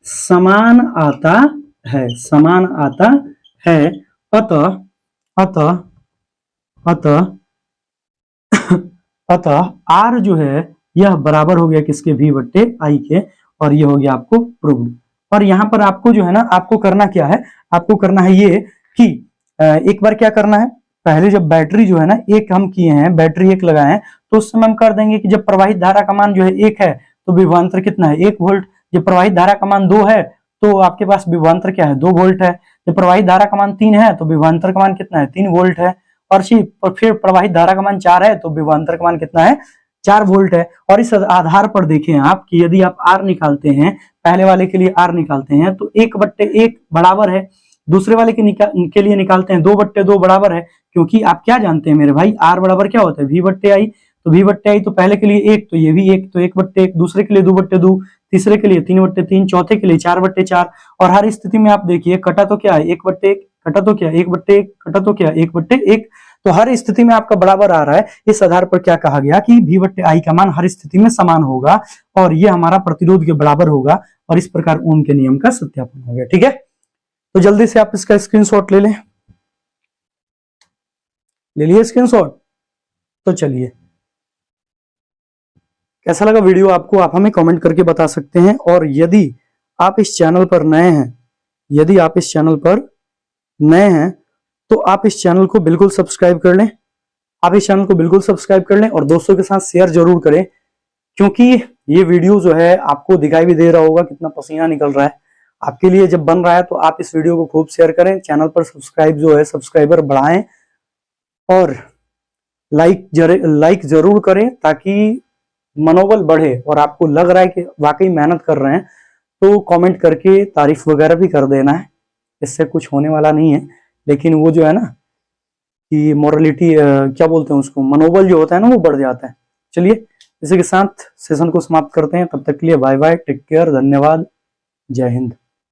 समान आता है। अतः R जो है यह बराबर हो गया किसके, V बट्टे आई के, और ये हो गया आपको प्रूव्ड। और यहाँ पर आपको जो है ना, आपको करना क्या है, आपको करना है ये कि एक बार क्या करना है, पहले जब बैटरी जो है ना, एक हम किए हैं, बैटरी एक लगाए हैं, तो उस समय हम कर देंगे कि जब प्रवाहित धारा का मान जो है 1 है तो विभवांतर कितना है, 1 वोल्ट। जब प्रवाहित धारा का मान 2 है तो आपके पास विभवांतर क्या है, 2 वोल्ट है। जब प्रवाहित धारा का मान 3 है तो विभवांतर का मान कितना है, 3 वोल्ट है। और फिर प्रवाहित धारा का मान 4 है तो विभवांतर का मान कितना है, 4 वोल्ट है। और इस आधार पर देखें आप कि यदि आप R निकालते हैं, पहले वाले के लिए R निकालते हैं तो 1 बट्टे 1 बराबर है, दूसरे वाले के लिए निकालते हैं 2 बट्टे 2 बराबर है, क्योंकि आप क्या जानते हैं मेरे भाई, R बराबर क्या होता है, V बट्टे आई। तो V बट्टे आई तो पहले के लिए 1, तो ये भी 1, तो 1 बट्टे 1, दूसरे के लिए 2 बट्टे 2, तीसरे के लिए 3 बट्टे 3, चौथे के लिए 4 बट्टे 4। और हर स्थिति में आप देखिए कटा तो क्या है, 1 बट्टे 1, कटा तो क्या, 1 बट्टे 1, कटा तो क्या, 1 बट्टे 1। तो हर स्थिति में आपका बराबर आ रहा है। इस आधार पर क्या कहा गया कि V बट्टे आई का मान हर स्थिति में समान होगा, और ये हमारा प्रतिरोध के बराबर होगा, और इस प्रकार ओम के नियम का सत्यापन हो गया। ठीक है, तो जल्दी से आप इसका स्क्रीनशॉट ले लें, ले लिए स्क्रीनशॉट। तो चलिए, कैसा लगा वीडियो आपको, आप हमें कमेंट करके बता सकते हैं। और यदि आप इस चैनल पर नए हैं, तो आप इस चैनल को बिल्कुल सब्सक्राइब कर लें। और दोस्तों के साथ शेयर जरूर करें, क्योंकि ये वीडियो जो है आपको दिखाई भी दे रहा होगा कितना पसीना निकल रहा है आपके लिए जब बन रहा है। तो आप इस वीडियो को खूब शेयर करें, चैनल पर सब्सक्राइबर बढ़ाएं, और लाइक जरूर करें, ताकि मनोबल बढ़े। और आपको लग रहा है कि वाकई मेहनत कर रहे हैं, तो कमेंट करके तारीफ वगैरह भी कर देना है। इससे कुछ होने वाला नहीं है, लेकिन वो जो है ना कि मोरलिटी क्या बोलते हैं उसको, मनोबल जो होता है ना, वो बढ़ जाता है। चलिए, इसी के साथ सेशन को समाप्त करते हैं। तब तक के लिए बाय बाय, टेक केयर, धन्यवाद, जय हिंद।